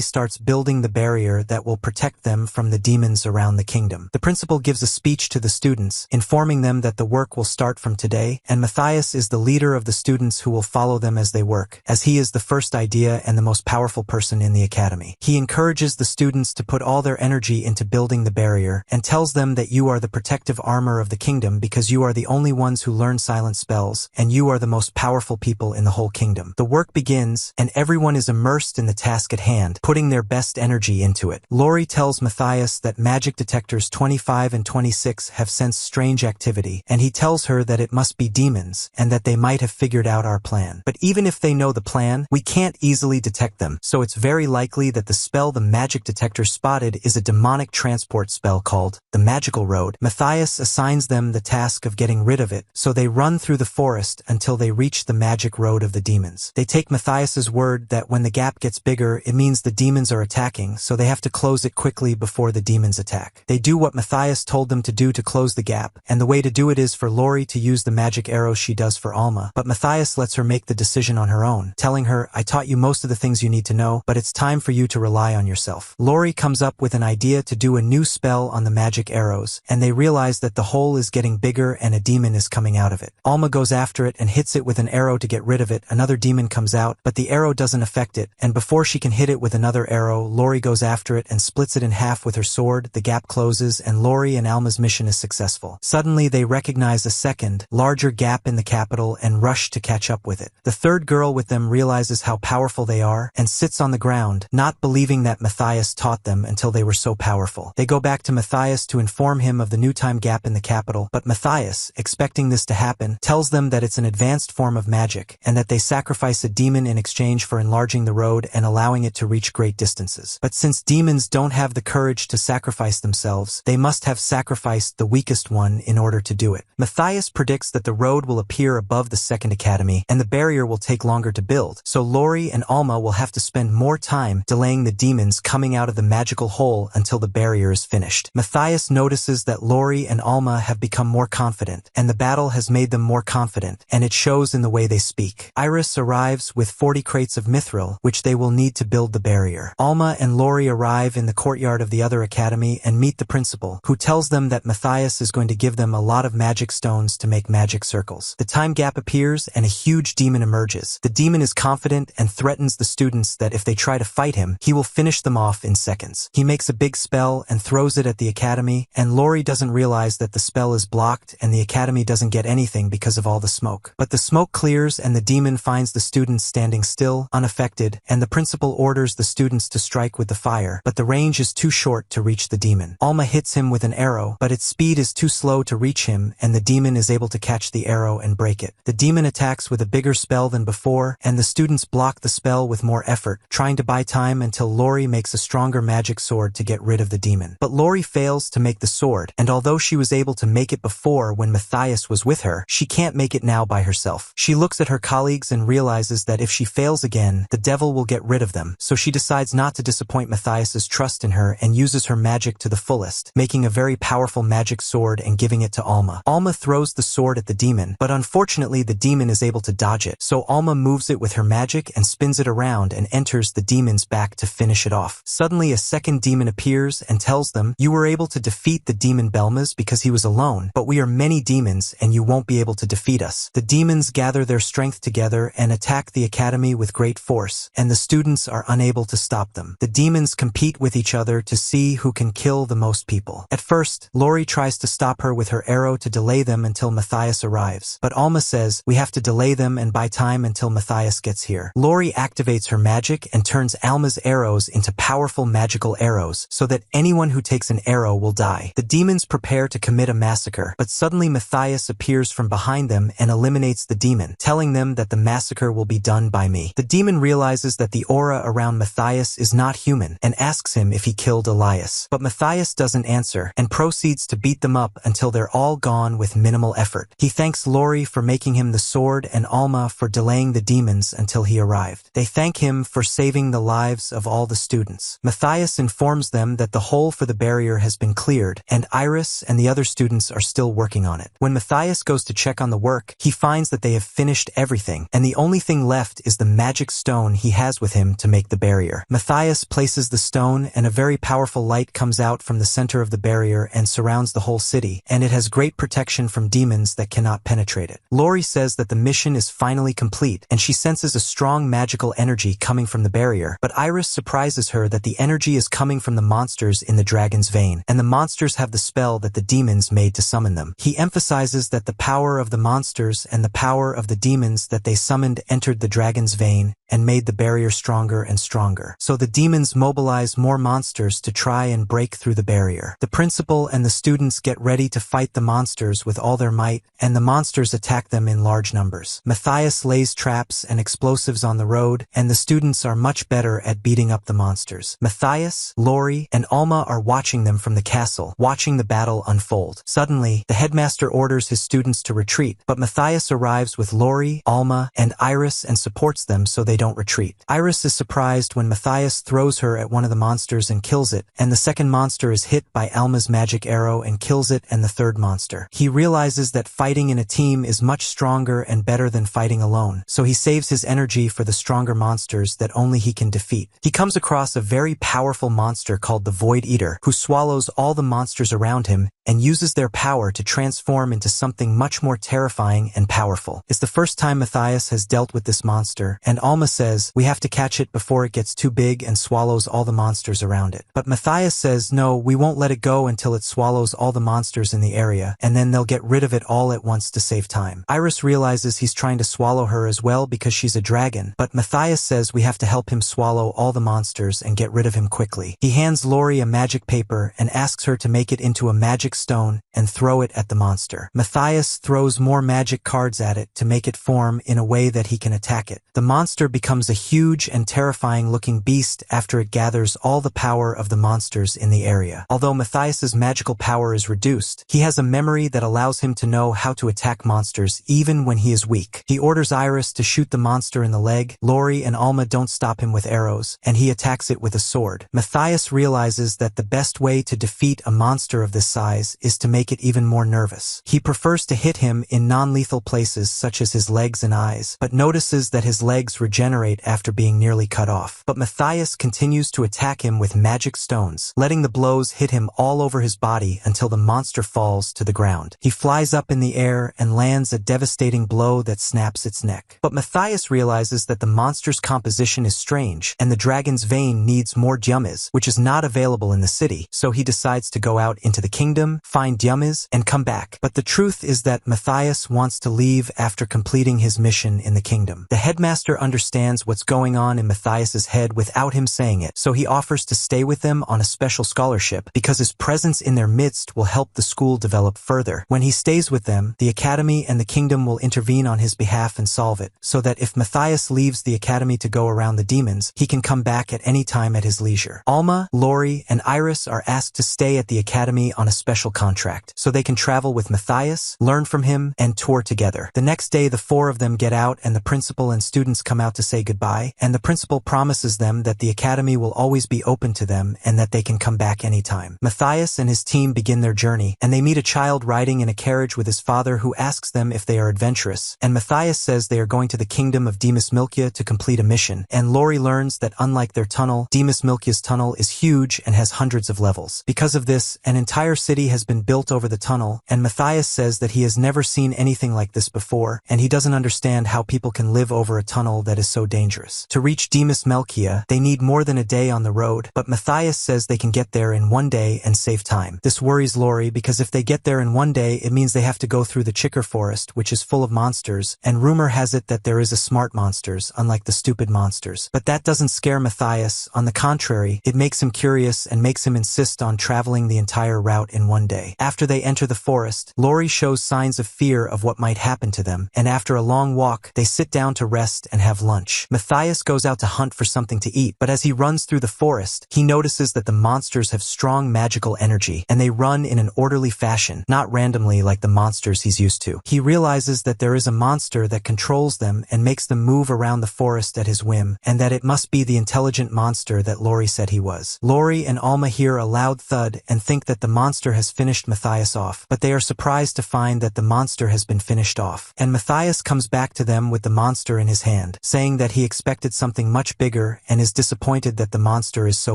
starts building the barrier that will protect them from the demons around the kingdom. The principal gives a speech to the students, informing them that the work will start from today, and Matias is the leader of the students who will follow them as they work, as he is the first idea and the most powerful person in the academy. He encourages the students to put all their energy into building the barrier, and tells them that you are the protective armor of the kingdom because you are the only ones who learn silent spells, and you are the most powerful people in the whole kingdom. The work begins, and everyone is immersed in the task at hand, putting their best energy into it. Lori tells Matias that magic detectors 25 and 26 have sensed strange activity, and he tells her that it must be demons, and that they might have figured out our plan. But even if they know the plan, we can't easily detect them, so it's very likely that the spell the magic detector spotted is a demonic transport spell called the Magical Road. Matias assigns them the task of getting rid of it, so they run through the forest until they reach the magic road of the demons. They take Matias's word that when the gap gets bigger, it means the demons are attacking, so they have to close it quickly before the demons attack. They do what Matias told them to do to close the gap, and the way to do it is for Lori to use the magic arrows she does for Alma, but Matias lets her make the decision on her own, telling her, I taught you most of the things you need to know, but it's time for you to rely on yourself. Lori comes up with an idea to do a new spell on the magic arrows, and they realize that the hole is getting bigger and a demon is coming out of it. Alma goes after it and hits it with an arrow to get rid of it. Another demon comes out, but the arrow doesn't affect it, and before she can hit it with another arrow, Lori goes after it and splits it in half with her sword. The gap closes, and Lori and Alma's mission is successful. Suddenly they recognize a second, larger gap in the capital and rush to catch up with it. The third girl with them realizes how powerful they are and sits on the ground, not believing that Matias taught them until they were so powerful. They go back to Matias to inform him of the new time gap in the capital, but Matias, expecting this to happen, tells them that it's an advanced form of magic, and that they sacrifice a demon in exchange for enlarging the road and allowing it to reach great distances. But since demons don't have the courage to sacrifice themselves, they must have sacrificed the weakest one in order to do it. Matias predicts that the road will appear above the second academy, and the barrier will take longer to build, so Lori and Alma will have to spend more time delaying the demons coming out of the magical hole until the barrier is finished. Matias notices that Lori and Alma have become more confident, and the battle has made them more confident, and it shows in the way they speak. Iris arrives with 40 crates of mithril, which they will need to build the barrier. Alma and Lori arrive in the courtyard of the other academy and meet the principal, who tells them that Matias is going to give them a lot of magic stones to make magic circles. The time gap appears and a huge demon emerges. The demon is confident and threatens the students that if they try to fight him, he will finish them off in seconds. He makes a big spell and throws it at the academy, and Lori doesn't realize that the spell is blocked and the academy doesn't get anything because of all the smoke. But the smoke clears and the demon finds the students standing still, unaffected, and the principal orders the students to strike with the fire, but the range is too short to reach the demon. Alma hits him with an arrow, but its speed is too slow to reach him, and the demon is able to catch the arrow and break it. The demon attacks with a bigger spell than before, and the students block the spell with more effort, trying to buy time until Lori makes a stronger magic sword to get rid of the demon. But Lori fails to make the sword, and although she was able to make it before when Matias was with her, she can't make it now by herself. She looks at her colleagues and realizes that if she fails again, the devil will get rid of them, so she decides not to disappoint Matias's trust in her and uses her magic to the fullest, making a very powerful magic sword and giving it to Alma. Alma throws the sword at the demon, but unfortunately the demon is able to dodge it, so Alma moves it with her magic and spins it around and enters the demon's back to finish it off. Suddenly a second demon appears and tells them, you were able to defeat the demon Belmas because he was alone, but we are many demons and you won't be able to defeat us. The demons gather their strength together and attack the academy with great force, and the students are unable to stop them. The demons compete with each other to see who can kill the most people. At first, Lori tries to stop her with her arrow to delay them until Matias arrives, but Alma says, we have to delay them and buy time until Matias gets here. Lori activates her magic and turns Alma's arrows into powerful magical arrows, so that anyone who takes an arrow will die. The demons prepare to commit a massacre, but suddenly Matias appears from behind them and eliminates the demon, telling them that the massacre will be done by me. The demon realizes that the aura around Matias is not human and asks him if he killed Elias, but Matias doesn't answer and proceeds to beat them up until they're all gone with with minimal effort. He thanks Lori for making him the sword and Alma for delaying the demons until he arrived. They thank him for saving the lives of all the students. Matias informs them that the hole for the barrier has been cleared, and Iris and the other students are still working on it. When Matias goes to check on the work, he finds that they have finished everything, and the only thing left is the magic stone he has with him to make the barrier. Matias places the stone, and a very powerful light comes out from the center of the barrier and surrounds the whole city, and it has great protection from demons that cannot penetrate it. Lori says that the mission is finally complete, and she senses a strong magical energy coming from the barrier, but Iris surprises her that the energy is coming from the monsters in the dragon's vein, and the monsters have the spell that the demons made to summon them. He emphasizes that the power of the monsters and the power of the demons that they summoned entered the dragon's vein and made the barrier stronger and stronger. So the demons mobilize more monsters to try and break through the barrier. The principal and the students get ready to fight the monsters with all their might, and the monsters attack them in large numbers. Matias lays traps and explosives on the road, and the students are much better at beating up the monsters. Matias, Lori, and Alma are watching them from the castle, watching the battle unfold. Suddenly, the headmaster orders his students to retreat, but Matias arrives with Lori, Alma, and Iris and supports them so they don't retreat. Iris is surprised when Matias throws her at one of the monsters and kills it, and the second monster is hit by Alma's magic arrow and kills it and the third monster. He realizes that fighting in a team is much stronger and better than fighting alone, so he saves his energy for the stronger monsters that only he can defeat. He comes across a very powerful monster called the Void Eater, who swallows all the monsters around him and uses their power to transform into something much more terrifying and powerful. It's the first time Matias has dealt with this monster, and Alma says, "We have to catch it before it gets too big and swallows all the monsters around it." But Matias says, "No, we won't let it go until it swallows all the monsters in the area, and then they'll get rid of it all at once to save time." Iris realizes he's trying to swallow her as well because she's a dragon, but Matias says we have to help him swallow all the monsters and get rid of him quickly. He hands Lori a magic paper and asks her to make it into a magic stone and throw it at the monster. Matias throws more magic cards at it to make it form in a way that he can attack it. The monster becomes a huge and terrifying looking beast after it gathers all the power of the monsters in the area. Although Matias's magical power is reduced, he has a memory that allows him to know how to attack monsters even when he is weak. He orders Iris to shoot the monster in the leg. Lori and Alma don't stop him with arrows, and he attacks it with a sword. Matias realizes that the best way to defeat a monster of this size is to make it even more nervous. He prefers to hit him in non-lethal places such as his legs and eyes, but notices that his legs regenerate after being nearly cut off. But Matias continues to attack him with magic stones, letting the blows hit him all over his body until the monster falls to the ground. He flies up in the air and lands a devastating blow that snaps its neck. But Matias realizes that the monster's composition is strange, and the dragon's vein needs more Dyamas, which is not available in the city, so he decides to go out into the kingdom, find Dyamas, and come back. But the truth is that Matias wants to leave after completing his mission in the kingdom. The headmaster understands what's going on in Matias's head without him saying it, so he offers to stay with them on a special scholarship because his presence in their midst will help the school develop further. When he stays with them, the academy and the kingdom will intervene on his behalf and solve it, so that if Matias leaves the academy to go around the demons, he can come back at any time at his leisure. Alma, Lori, and Iris are asked to stay at the academy on a special contract, so they can travel with Matias, learn from him, and tour together. The next day, the four of them get out and the principal and students come out to say goodbye, and the principal promises them that the academy will always be open to them and that they can come back anytime. Matias and his team begin their journey, and they meet a child riding in a carriage with his father who asks them if they are adventurous, and Matias says they are going to the kingdom of Demas Milkia to complete a mission, and Lori learns that unlike their tunnel, Demas Milkia's tunnel is huge and has hundreds of levels. Because of this, an entire city has been built over the tunnel, and Matias says that he has never seen anything like this before, and he doesn't understand how people can live over a tunnel that is so dangerous. To reach Demas Milkia, they need more than a day on the road, but Matias says they can get there in one day and save time. This worries Lori because if they get there in one day, it means they have to go through the Chicker Forest, which is full of monsters, and rumor has it that there is a smart monsters, unlike the stupid monsters. But that doesn't scare Matias. On the contrary, it makes him curious and makes him insist on traveling the entire route in one one day. After they enter the forest, Lori shows signs of fear of what might happen to them, and after a long walk, they sit down to rest and have lunch. Matias goes out to hunt for something to eat, but as he runs through the forest, he notices that the monsters have strong magical energy, and they run in an orderly fashion, not randomly like the monsters he's used to. He realizes that there is a monster that controls them and makes them move around the forest at his whim, and that it must be the intelligent monster that Lori said he was. Lori and Alma hear a loud thud and think that the monster has finished Matias off, but they are surprised to find that the monster has been finished off, and Matias comes back to them with the monster in his hand, saying that he expected something much bigger and is disappointed that the monster is so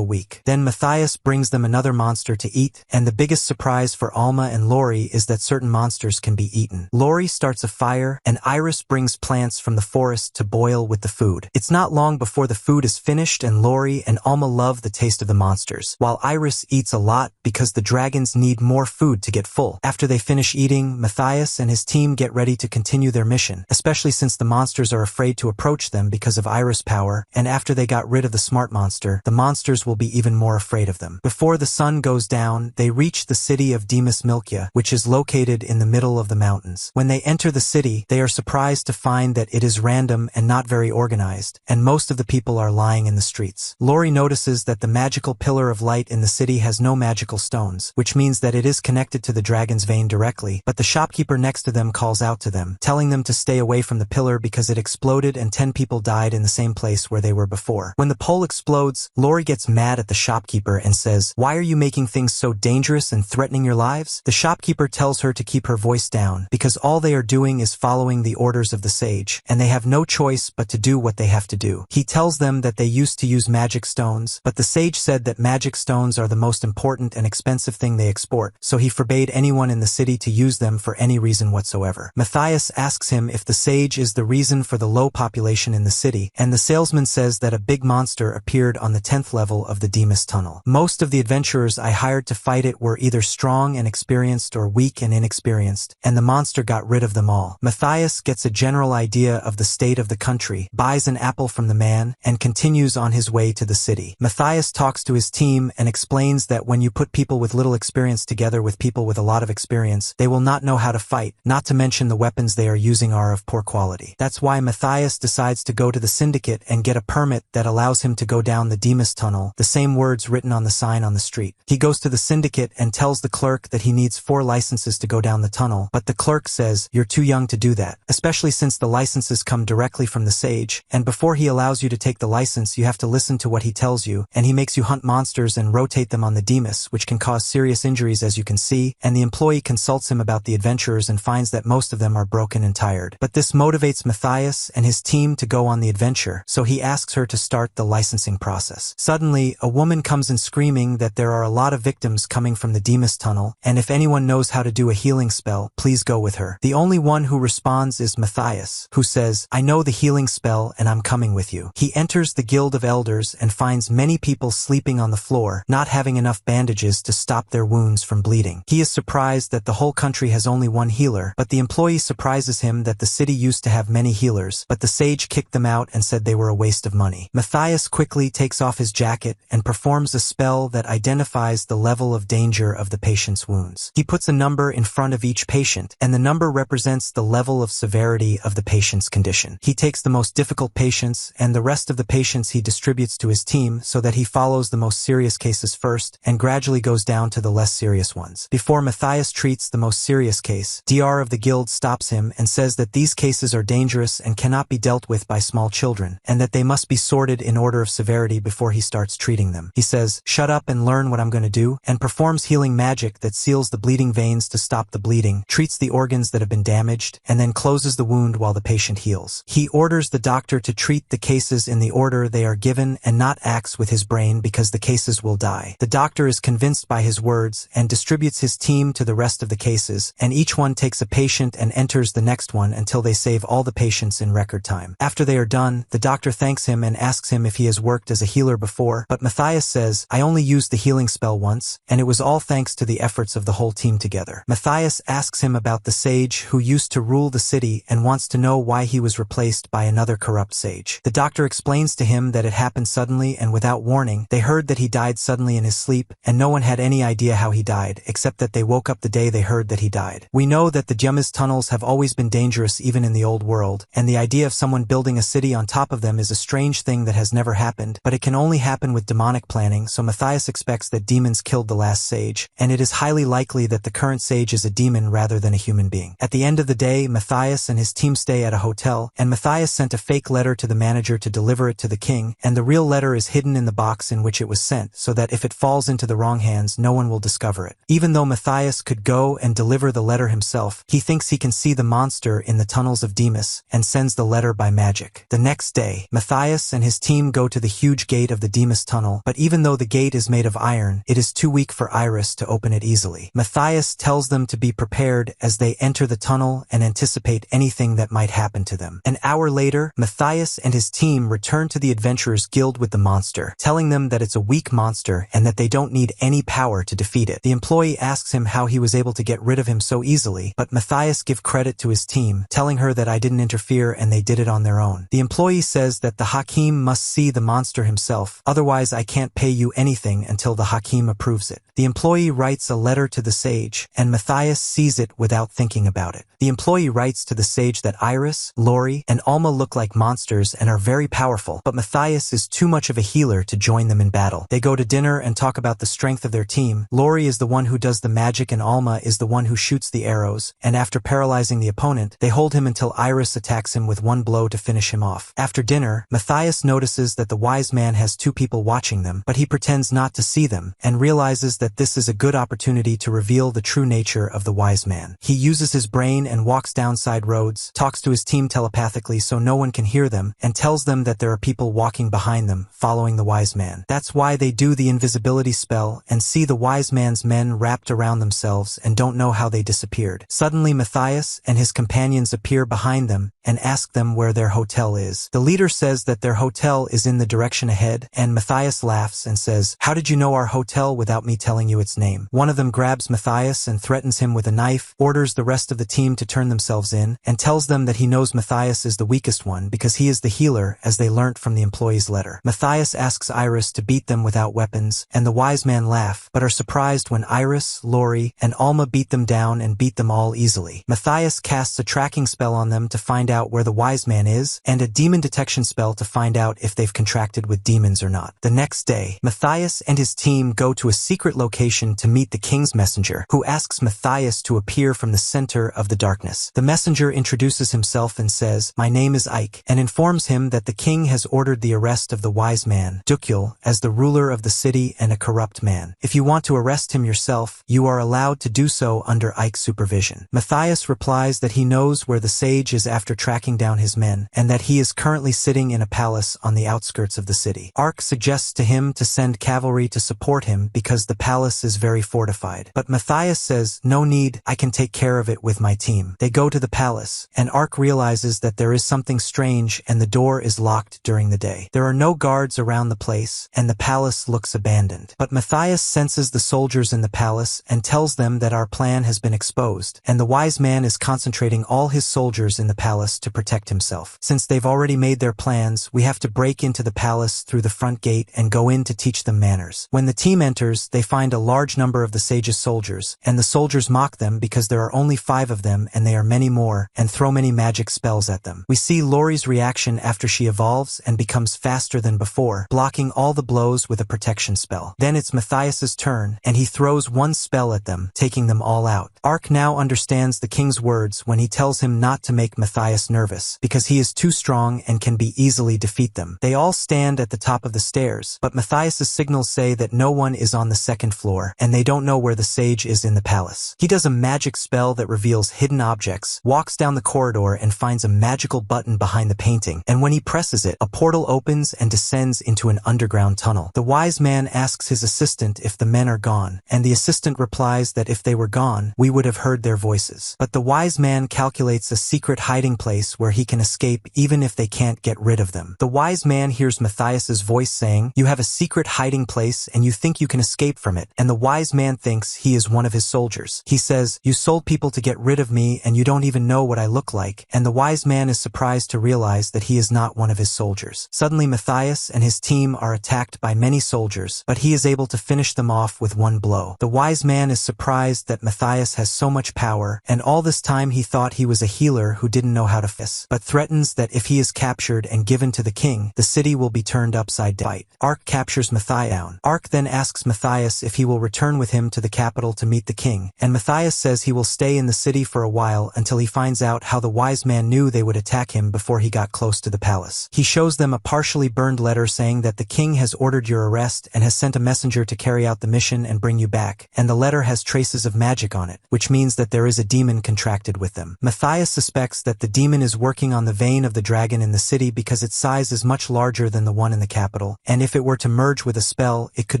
weak. Then Matias brings them another monster to eat, and the biggest surprise for Alma and Lori is that certain monsters can be eaten. Lori starts a fire, and Iris brings plants from the forest to boil with the food. It's not long before the food is finished, and Lori and Alma love the taste of the monsters, while Iris eats a lot because the dragons need more food to get full. After they finish eating, Matias and his team get ready to continue their mission, especially since the monsters are afraid to approach them because of Iris' power, and after they got rid of the smart monster, the monsters will be even more afraid of them. Before the sun goes down, they reach the city of Milkia, which is located in the middle of the mountains. When they enter the city, they are surprised to find that it is random and not very organized, and most of the people are lying in the streets. Lori notices that the magical pillar of light in the city has no magical stones, which means that it is connected to the dragon's vein directly, but the shopkeeper next to them calls out to them, telling them to stay away from the pillar because it exploded and 10 people died in the same place where they were before. When the pole explodes, Lori gets mad at the shopkeeper and says, "Why are you making things so dangerous and threatening your lives?" The shopkeeper tells her to keep her voice down, because all they are doing is following the orders of the sage, and they have no choice but to do what they have to do. He tells them that they used to use magic stones, but the sage said that magic stones are the most important and expensive thing they export, so he forbade anyone in the city to use them for any reason whatsoever. Matias asks him if the sage is the reason for the low population in the city, and the salesman says that a big monster appeared on the 10th level of the Demas tunnel. Most of the adventurers I hired to fight it were either strong and experienced or weak and inexperienced, and the monster got rid of them all. Matias gets a general idea of the state of the country, buys an apple from the man, and continues on his way to the city. Matias talks to his team and explains that when you put people with little experience together with people with a lot of experience, they will not know how to fight, not to mention the weapons they are using are of poor quality. That's why Matias decides to go to the syndicate and get a permit that allows him to go down the Demas tunnel, the same words written on the sign on the street. He goes to the syndicate and tells the clerk that he needs 4 licenses to go down the tunnel, but the clerk says, "You're too young to do that, especially since the licenses come directly from the sage, and before he allows you to take the license you have to listen to what he tells you, and he makes you hunt monsters and rotate them on the Demas, which can cause serious injuries as you can see," and the employee consults him about the adventurers and finds that most of them are broken and tired. But this motivates Matias and his team to go on the adventure, so he asks her to start the licensing process. Suddenly, a woman comes in screaming that there are a lot of victims coming from the Demas tunnel, and if anyone knows how to do a healing spell, please go with her. The only one who responds is Matias, who says, "I know the healing spell and I'm coming with you." He enters the Guild of Elders and finds many people sleeping on the floor, not having enough bandages to stop their wounds from bleeding. He is surprised that the whole country has only one healer, but the employee surprises him that the city used to have many healers, but the sage kicked them out and said they were a waste of money. Matias quickly takes off his jacket and performs a spell that identifies the level of danger of the patient's wounds. He puts a number in front of each patient, and the number represents the level of severity of the patient's condition. He takes the most difficult patients, and the rest of the patients he distributes to his team so that he follows the most serious cases first and gradually goes down to the less serious ones. Before Matias treats the most serious case, DR of the guild stops him and says that these cases are dangerous and cannot be dealt with by small children, and that they must be sorted in order of severity before he starts treating them. He says, "Shut up and learn what I'm going to do," and performs healing magic that seals the bleeding veins to stop the bleeding, treats the organs that have been damaged, and then closes the wound while the patient heals. He orders the doctor to treat the cases in the order they are given and not acts with his brain because the cases will die. The doctor is convinced by his words and distributes his team to the rest of the cases, and each one takes a patient and enters the next one until they save all the patients in record time. After they are done, the doctor thanks him and asks him if he has worked as a healer before, but Matias says, "I only used the healing spell once, and it was all thanks to the efforts of the whole team together." Matias asks him about the sage who used to rule the city and wants to know why he was replaced by another corrupt sage. The doctor explains to him that it happened suddenly and without warning. They heard that he died suddenly in his sleep, and no one had any idea how he died, except that they woke up the day they heard that he died. We know that the Dyuma's tunnels have always been dangerous even in the old world, and the idea of someone building a city on top of them is a strange thing that has never happened, but it can only happen with demonic planning, so Matias expects that demons killed the last sage, and it is highly likely that the current sage is a demon rather than a human being. At the end of the day, Matias and his team stay at a hotel, and Matias sent a fake letter to the manager to deliver it to the king, and the real letter is hidden in the box in which it was sent, so that if it falls into the wrong hands, no one will discover it. Even though Matias could go and deliver the letter himself, he thinks he can see the monster in the tunnels of Demas, and sends the letter by magic. The next day, Matias and his team go to the huge gate of the Demas tunnel, but even though the gate is made of iron, it is too weak for Iris to open it easily. Matias tells them to be prepared as they enter the tunnel and anticipate anything that might happen to them. An hour later, Matias and his team return to the Adventurers Guild with the monster, telling them that it's a weak monster and that they don't need any power to defeat it. The employee asks him how he was able to get rid of him so easily, but Matias gives credit to his team, telling her that I didn't interfere and they did it on their own. The employee says that the Hakim must see the monster himself, otherwise I can't pay you anything until the Hakim approves it. The employee writes a letter to the sage, and Matias sees it without thinking about it. The employee writes to the sage that Iris, Lori, and Alma look like monsters and are very powerful, but Matias is too much of a healer to join them in battle. They go to dinner and talk about the strength of their team. Lori is the one who does the magic and Alma is the one who shoots the arrows, and after paralyzing the opponent, they hold him until Iris attacks him with one blow to finish him off. After dinner, Matias notices that the wise man has two people watching them, but he pretends not to see them, and realizes that this is a good opportunity to reveal the true nature of the wise man. He uses his brain and walks down side roads, talks to his team telepathically so no one can hear them, and tells them that there are people walking behind them, following the wise man. That's why they do the invisibility spell and see the wise man's men wrapped around themselves and don't know how they disappeared. Suddenly Matias and his companions appear behind them and ask them where their hotel is. The leader says that their hotel is in the direction ahead, and Matias laughs and says, "How did you know our hotel without me telling you its name?" One of them grabs Matias and threatens him with a knife, orders the rest of the team to turn themselves in, and tells them that he knows Matias is the weakest one because he is the healer, as they learnt from the employee's letter. Matias asks Iris to beat them without weapons, and the wise man laugh, but are surprised when Iris, Lori, and Alma beat them down and beat them all easily. Matias casts a tracking spell on them to find out where the wise man is, and a demon detection spell to find out if they've contracted with demons or not. The next day, Matias and his team go to a secret location to meet the king's messenger, who asks Matias to appear from the center of the darkness. The messenger introduces himself and says, "My name is Ike," and informs him that the king has ordered the arrest of the wise man, Dukyul, as the ruler of the city and a corrupt man. If you want to arrest him yourself, you are allowed to do so under Ike's supervision. Matias replies that he knows where the sage is after tracking down his men, and that he is currently sitting in a palace on the outskirts of the city. Ike suggests to him to send cavalry to support him because the palace is very fortified. But Matias says, "No need, I can take care of it with my team." They go to the palace, and Ike realizes that there is something strange and the door is locked during the day. There are no guards around the place, and the palace looks abandoned. But Matias senses the soldiers in the palace and tells them that our plan has been exposed, and the wise man is concentrating all his soldiers in the palace to protect himself. Since they've already made their plans, we have to break into the palace through the front gate and go in to teach them manners. When the team enters, they find a large number of the sage's soldiers, and the soldiers mock them because there are only 5 of them and they are many more, and throw many magic spells at them. We see Lori's reaction after she evolves and becomes faster than before, blocking all the blows with a protection spell. Then it's Matias's turn, and he throws one spell at them, taking them all out. Ike now understands the king's words when he tells him not to make Matias nervous, because he is too strong and can be easily defeat them. They all stand at the top of the stairs, but Matias's signals say that no one is on the second floor, and they don't know where the sage is in the palace. He does a magic spell that reveals hidden objects, walks down the corridor and finds a magical button behind the painting, and when he presses it, a portal opens and descends into an underground tunnel. The wise man asks his assistant if the men are gone, and the assistant replies that if they were gone, we would have heard their voices. But the wise man calculates a secret hiding place place where he can escape even if they can't get rid of them. The wise man hears Matias's voice saying, "You have a secret hiding place and you think you can escape from it," and the wise man thinks he is one of his soldiers. He says, "You sold people to get rid of me and you don't even know what I look like," and the wise man is surprised to realize that he is not one of his soldiers. Suddenly Matias and his team are attacked by many soldiers, but he is able to finish them off with one blow. The wise man is surprised that Matias has so much power, and all this time he thought he was a healer who didn't know how to fight, but threatens that if he is captured and given to the king, the city will be turned upside down. Arc captures Matias. Arc then asks Matias if he will return with him to the capital to meet the king, and Matias says he will stay in the city for a while until he finds out how the wise man knew they would attack him before he got close to the palace. He shows them a partially burned letter saying that the king has ordered your arrest and has sent a messenger to carry out the mission and bring you back, and the letter has traces of magic on it, which means that there is a demon contracted with them. Matias suspects that the demon is working on the vein of the dragon in the city because its size is much larger than the one in the capital, and if it were to merge with a spell, it could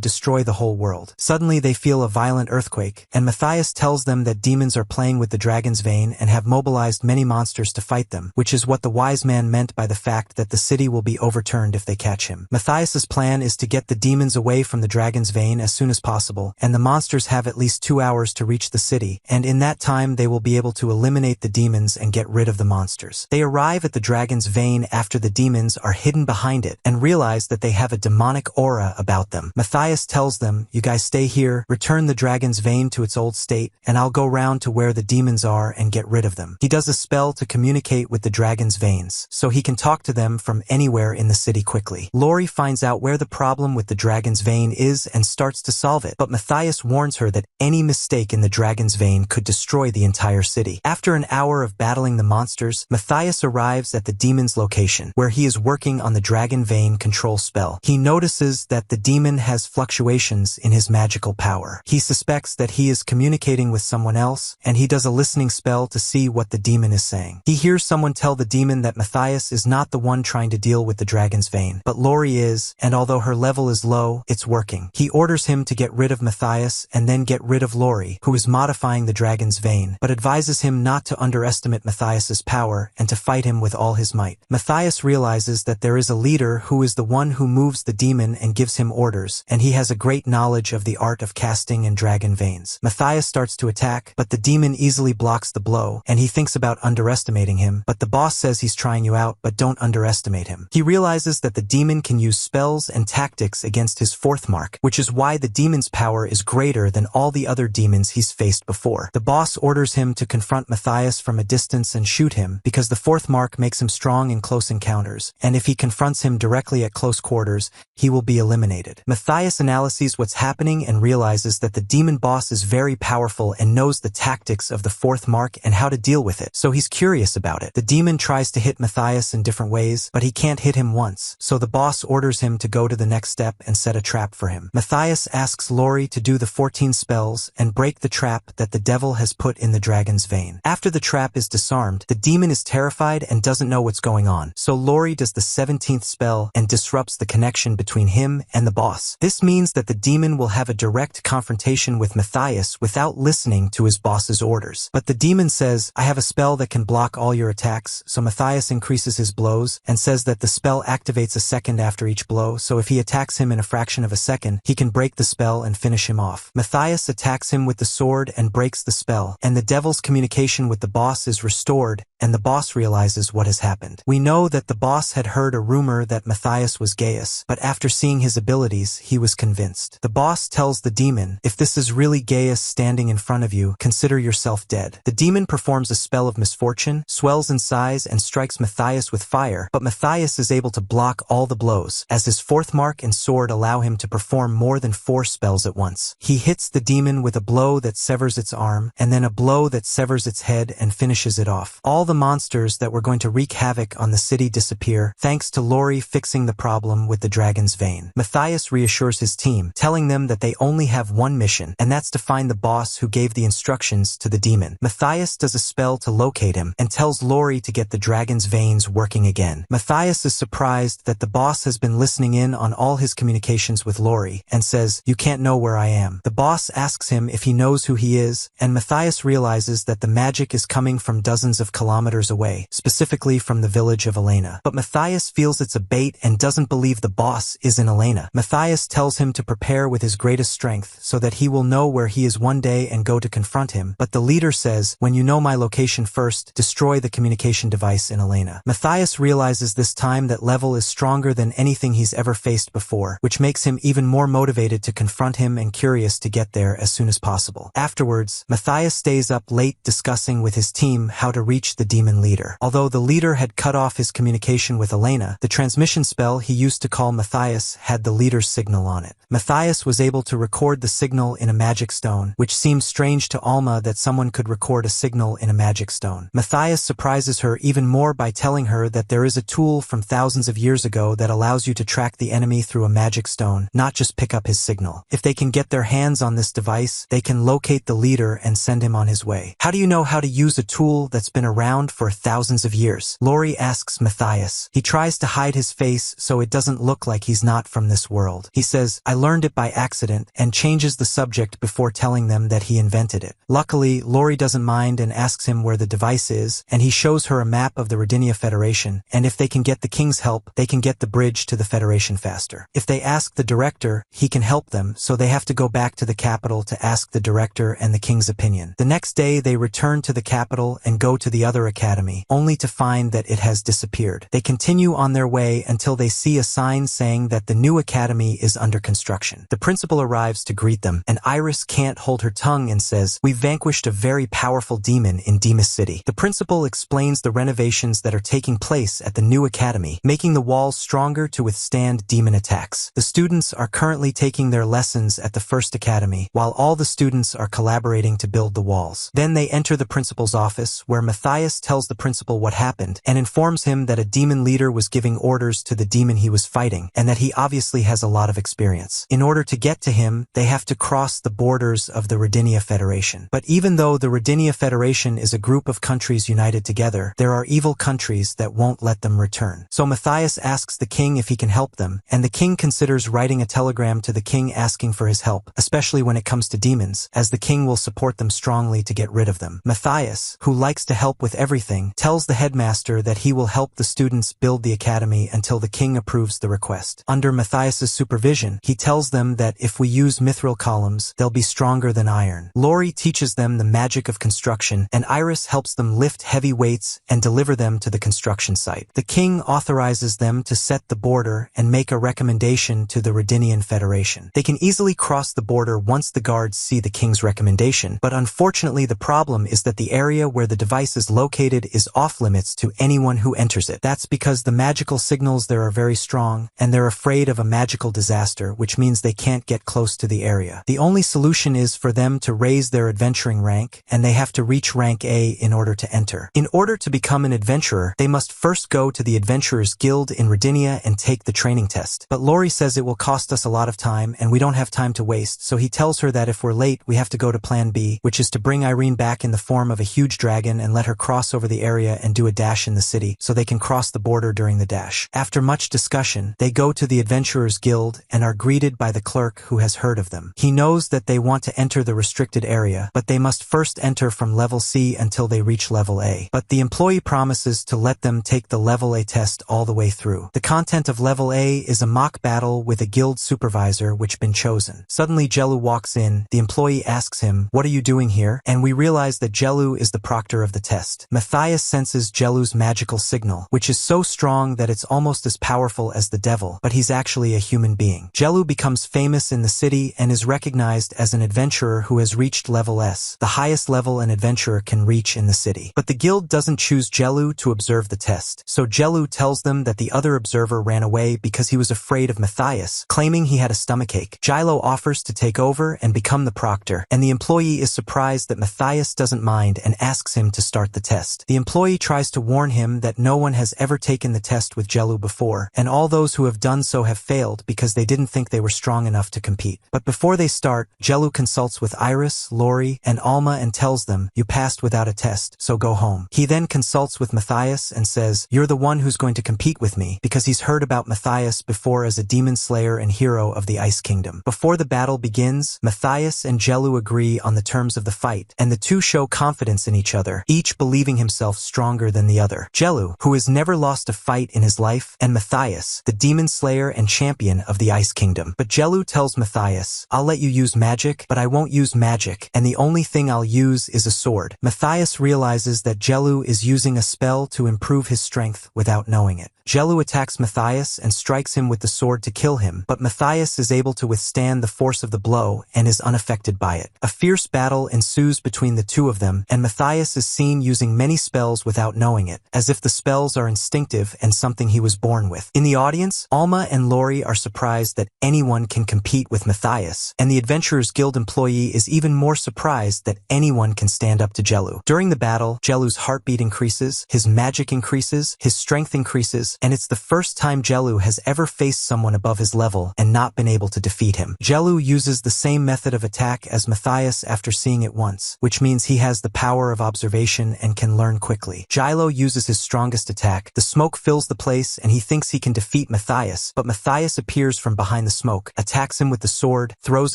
destroy the whole world. Suddenly they feel a violent earthquake, and Matias tells them that demons are playing with the dragon's vein and have mobilized many monsters to fight them, which is what the wise man meant by the fact that the city will be overturned if they catch him. Matias's plan is to get the demons away from the dragon's vein as soon as possible, and the monsters have at least 2 hours to reach the city, and in that time they will be able to eliminate the demons and get rid of the monsters. They arrive at the dragon's vein after the demons are hidden behind it and realize that they have a demonic aura about them. Matias tells them, "You guys stay here, return the dragon's vein to its old state, and I'll go round to where the demons are and get rid of them." He does a spell to communicate with the dragon's veins, so he can talk to them from anywhere in the city quickly. Lori finds out where the problem with the dragon's vein is and starts to solve it, but Matias warns her that any mistake in the dragon's vein could destroy the entire city. After an hour of battling the monsters, Matias arrives at the demon's location, where he is working on the dragon vein control spell. He notices that the demon has fluctuations in his magical power. He suspects that he is communicating with someone else, and he does a listening spell to see what the demon is saying. He hears someone tell the demon that Matias is not the one trying to deal with the dragon's vein, but Lori is, and although her level is low, it's working. He orders him to get rid of Matias and then get rid of Lori, who is modifying the dragon's vein, but advises him not to underestimate Matias's power and to fight him with all his might. Matias realizes that there is a leader who is the one who moves the demon and gives him orders, and he has a great knowledge of the art of casting and dragon veins. Matias starts to attack, but the demon easily blocks the blow, and he thinks about underestimating him, but the boss says he's trying you out, but don't underestimate him. He realizes that the demon can use spells and tactics against his fourth mark, which is why the demon's power is greater than all the other demons he's faced before. The boss orders him to confront Matias from a distance and shoot him, because the fourth mark makes him strong in close encounters, and if he confronts him directly at close quarters, he will be eliminated. Matias analyzes what's happening and realizes that the demon boss is very powerful and knows the tactics of the fourth mark and how to deal with it, so he's curious about it. The demon tries to hit Matias in different ways, but he can't hit him once, so the boss orders him to go to the next step and set a trap for him. Matias asks Lori to do the 14 spells and break the trap that the devil has put in the dragon's vein. After the trap is disarmed, the demon is terrified and doesn't know what's going on, so Lori does the 17th spell and disrupts the connection between him and the boss. This means that the demon will have a direct confrontation with Matias without listening to his boss's orders. But the demon says, "I have a spell that can block all your attacks," so Matias increases his blows and says that the spell activates a second after each blow, so if he attacks him in a fraction of a second, he can break the spell and finish him off. Matias attacks him with the sword and breaks the spell, and the devil's communication with the boss is restored, and the boss realizes what has happened. We know that the boss had heard a rumor that Matias was Gaius, but after seeing his abilities, he was convinced. The boss tells the demon, "If this is really Gaius standing in front of you, consider yourself dead." The demon performs a spell of misfortune, swells in size, and strikes Matias with fire, but Matias is able to block all the blows, as his fourth mark and sword allow him to perform more than 4 spells at once. He hits the demon with a blow that severs its arm, and then a blow that severs its head and finishes it off. All the monsters that were going to wreak havoc on the city disappear, thanks to Lori fixing the problem with the dragon's vein. Matias reassures his team, telling them that they only have one mission, and that's to find the boss who gave the instructions to the demon. Matias does a spell to locate him, and tells Lori to get the dragon's veins working again. Matias is surprised that the boss has been listening in on all his communications with Lori, and says, "You can't know where I am." The boss asks him if he knows who he is, and Matias realizes that the magic is coming from dozens of kilometers kilometers away, specifically from the village of Elena. But Matias feels it's a bait and doesn't believe the boss is in Elena. Matias tells him to prepare with his greatest strength so that he will know where he is one day and go to confront him, but the leader says, when you know my location first, destroy the communication device in Elena. Matias realizes this time that Level is stronger than anything he's ever faced before, which makes him even more motivated to confront him and curious to get there as soon as possible. Afterwards, Matias stays up late discussing with his team how to reach the demon leader. Although the leader had cut off his communication with Elena, the transmission spell he used to call Matias had the leader's signal on it. Matias was able to record the signal in a magic stone, which seems strange to Alma that someone could record a signal in a magic stone. Matias surprises her even more by telling her that there is a tool from thousands of years ago that allows you to track the enemy through a magic stone, not just pick up his signal. If they can get their hands on this device, they can locate the leader and send him on his way. How do you know how to use a tool that's been around for thousands of years? Lori asks Matias. He tries to hide his face so it doesn't look like he's not from this world. He says, I learned it by accident, and changes the subject before telling them that he invented it. Luckily, Lori doesn't mind and asks him where the device is, and he shows her a map of the Rodinia Federation, and if they can get the king's help, they can get the bridge to the Federation faster. If they ask the director, he can help them, so they have to go back to the capital to ask the director and the king's opinion. The next day, they return to the capital and go to the other academy, only to find that it has disappeared. They continue on their way until they see a sign saying that the new academy is under construction. The principal arrives to greet them, and Iris can't hold her tongue and says, we've vanquished a very powerful demon in Demas City. The principal explains the renovations that are taking place at the new academy, making the walls stronger to withstand demon attacks. The students are currently taking their lessons at the first academy, while all the students are collaborating to build the walls. Then they enter the principal's office, where Matias tells the principal what happened and informs him that a demon leader was giving orders to the demon he was fighting, and that he obviously has a lot of experience. In order to get to him, they have to cross the borders of the Rodinia Federation. But even though the Rodinia Federation is a group of countries united together, there are evil countries that won't let them return. So Matias asks the king if he can help them, and the king considers writing a telegram to the king asking for his help, especially when it comes to demons, as the king will support them strongly to get rid of them. Matias, who likes to help with everything, tells the headmaster that he will help the students build the academy until the king approves the request. Under Matias's supervision, he tells them that if we use mithril columns, they'll be stronger than iron. Lori teaches them the magic of construction, and Iris helps them lift heavy weights and deliver them to the construction site. The king authorizes them to set the border and make a recommendation to the Rodinian Federation. They can easily cross the border once the guards see the king's recommendation, but unfortunately the problem is that the area where the device is located is off-limits to anyone who enters it. That's because the magical signals there are very strong, and they're afraid of a magical disaster, which means they can't get close to the area. The only solution is for them to raise their adventuring rank, and they have to reach rank A in order to enter. In order to become an adventurer, they must first go to the Adventurers Guild in Rodinia and take the training test. But Lori says it will cost us a lot of time, and we don't have time to waste, so he tells her that if we're late, we have to go to plan B, which is to bring Irene back in the form of a huge dragon and let her cross over the area and do a dash in the city, so they can cross the border during the dash. After much discussion, they go to the Adventurers Guild and are greeted by the clerk who has heard of them. He knows that they want to enter the restricted area, but they must first enter from level C until they reach level A. But the employee promises to let them take the level A test all the way through. The content of level A is a mock battle with a guild supervisor which been chosen. Suddenly Jelu walks in, the employee asks him, "What are you doing here?" And we realize that Jelu is the proctor of the test. Matias senses Jelu's magical signal, which is so strong that it's almost as powerful as the devil, but he's actually a human being. Jelu becomes famous in the city and is recognized as an adventurer who has reached level S, the highest level an adventurer can reach in the city. But the guild doesn't choose Jelu to observe the test, so Jelu tells them that the other observer ran away because he was afraid of Matias, claiming he had a stomachache. Jilo offers to take over and become the proctor, and the employee is surprised that Matias doesn't mind and asks him to start the test. The employee tries to warn him that no one has ever taken the test with Jelu before, and all those who have done so have failed because they didn't think they were strong enough to compete. But before they start, Jelu consults with Iris, Lori, and Alma and tells them, "You passed without a test, so go home." He then consults with Matias and says, "You're the one who's going to compete with me," because he's heard about Matias before as a demon slayer and hero of the Ice Kingdom. Before the battle begins, Matias and Jelu agree on the terms of the fight, and the two show confidence in each other, each believing believing himself stronger than the other. Jelu, who has never lost a fight in his life, and Matias, the demon slayer and champion of the Ice Kingdom. But Jelu tells Matias, "I'll let you use magic, but I won't use magic, and the only thing I'll use is a sword." Matias realizes that Jelu is using a spell to improve his strength without knowing it. Jelu attacks Matias and strikes him with the sword to kill him, but Matias is able to withstand the force of the blow and is unaffected by it. A fierce battle ensues between the two of them, and Matias is seen using many spells without knowing it, as if the spells are instinctive and something he was born with. In the audience, Alma and Lori are surprised that anyone can compete with Matias, and the Adventurers Guild employee is even more surprised that anyone can stand up to Jelu. During the battle, Jelu's heartbeat increases, his magic increases, his strength increases, and it's the first time Jelu has ever faced someone above his level and not been able to defeat him. Jelu uses the same method of attack as Matias after seeing it once, which means he has the power of observation and can learn quickly. Jilo uses his strongest attack. The smoke fills the place and he thinks he can defeat Matias, but Matias appears from behind the smoke, attacks him with the sword, throws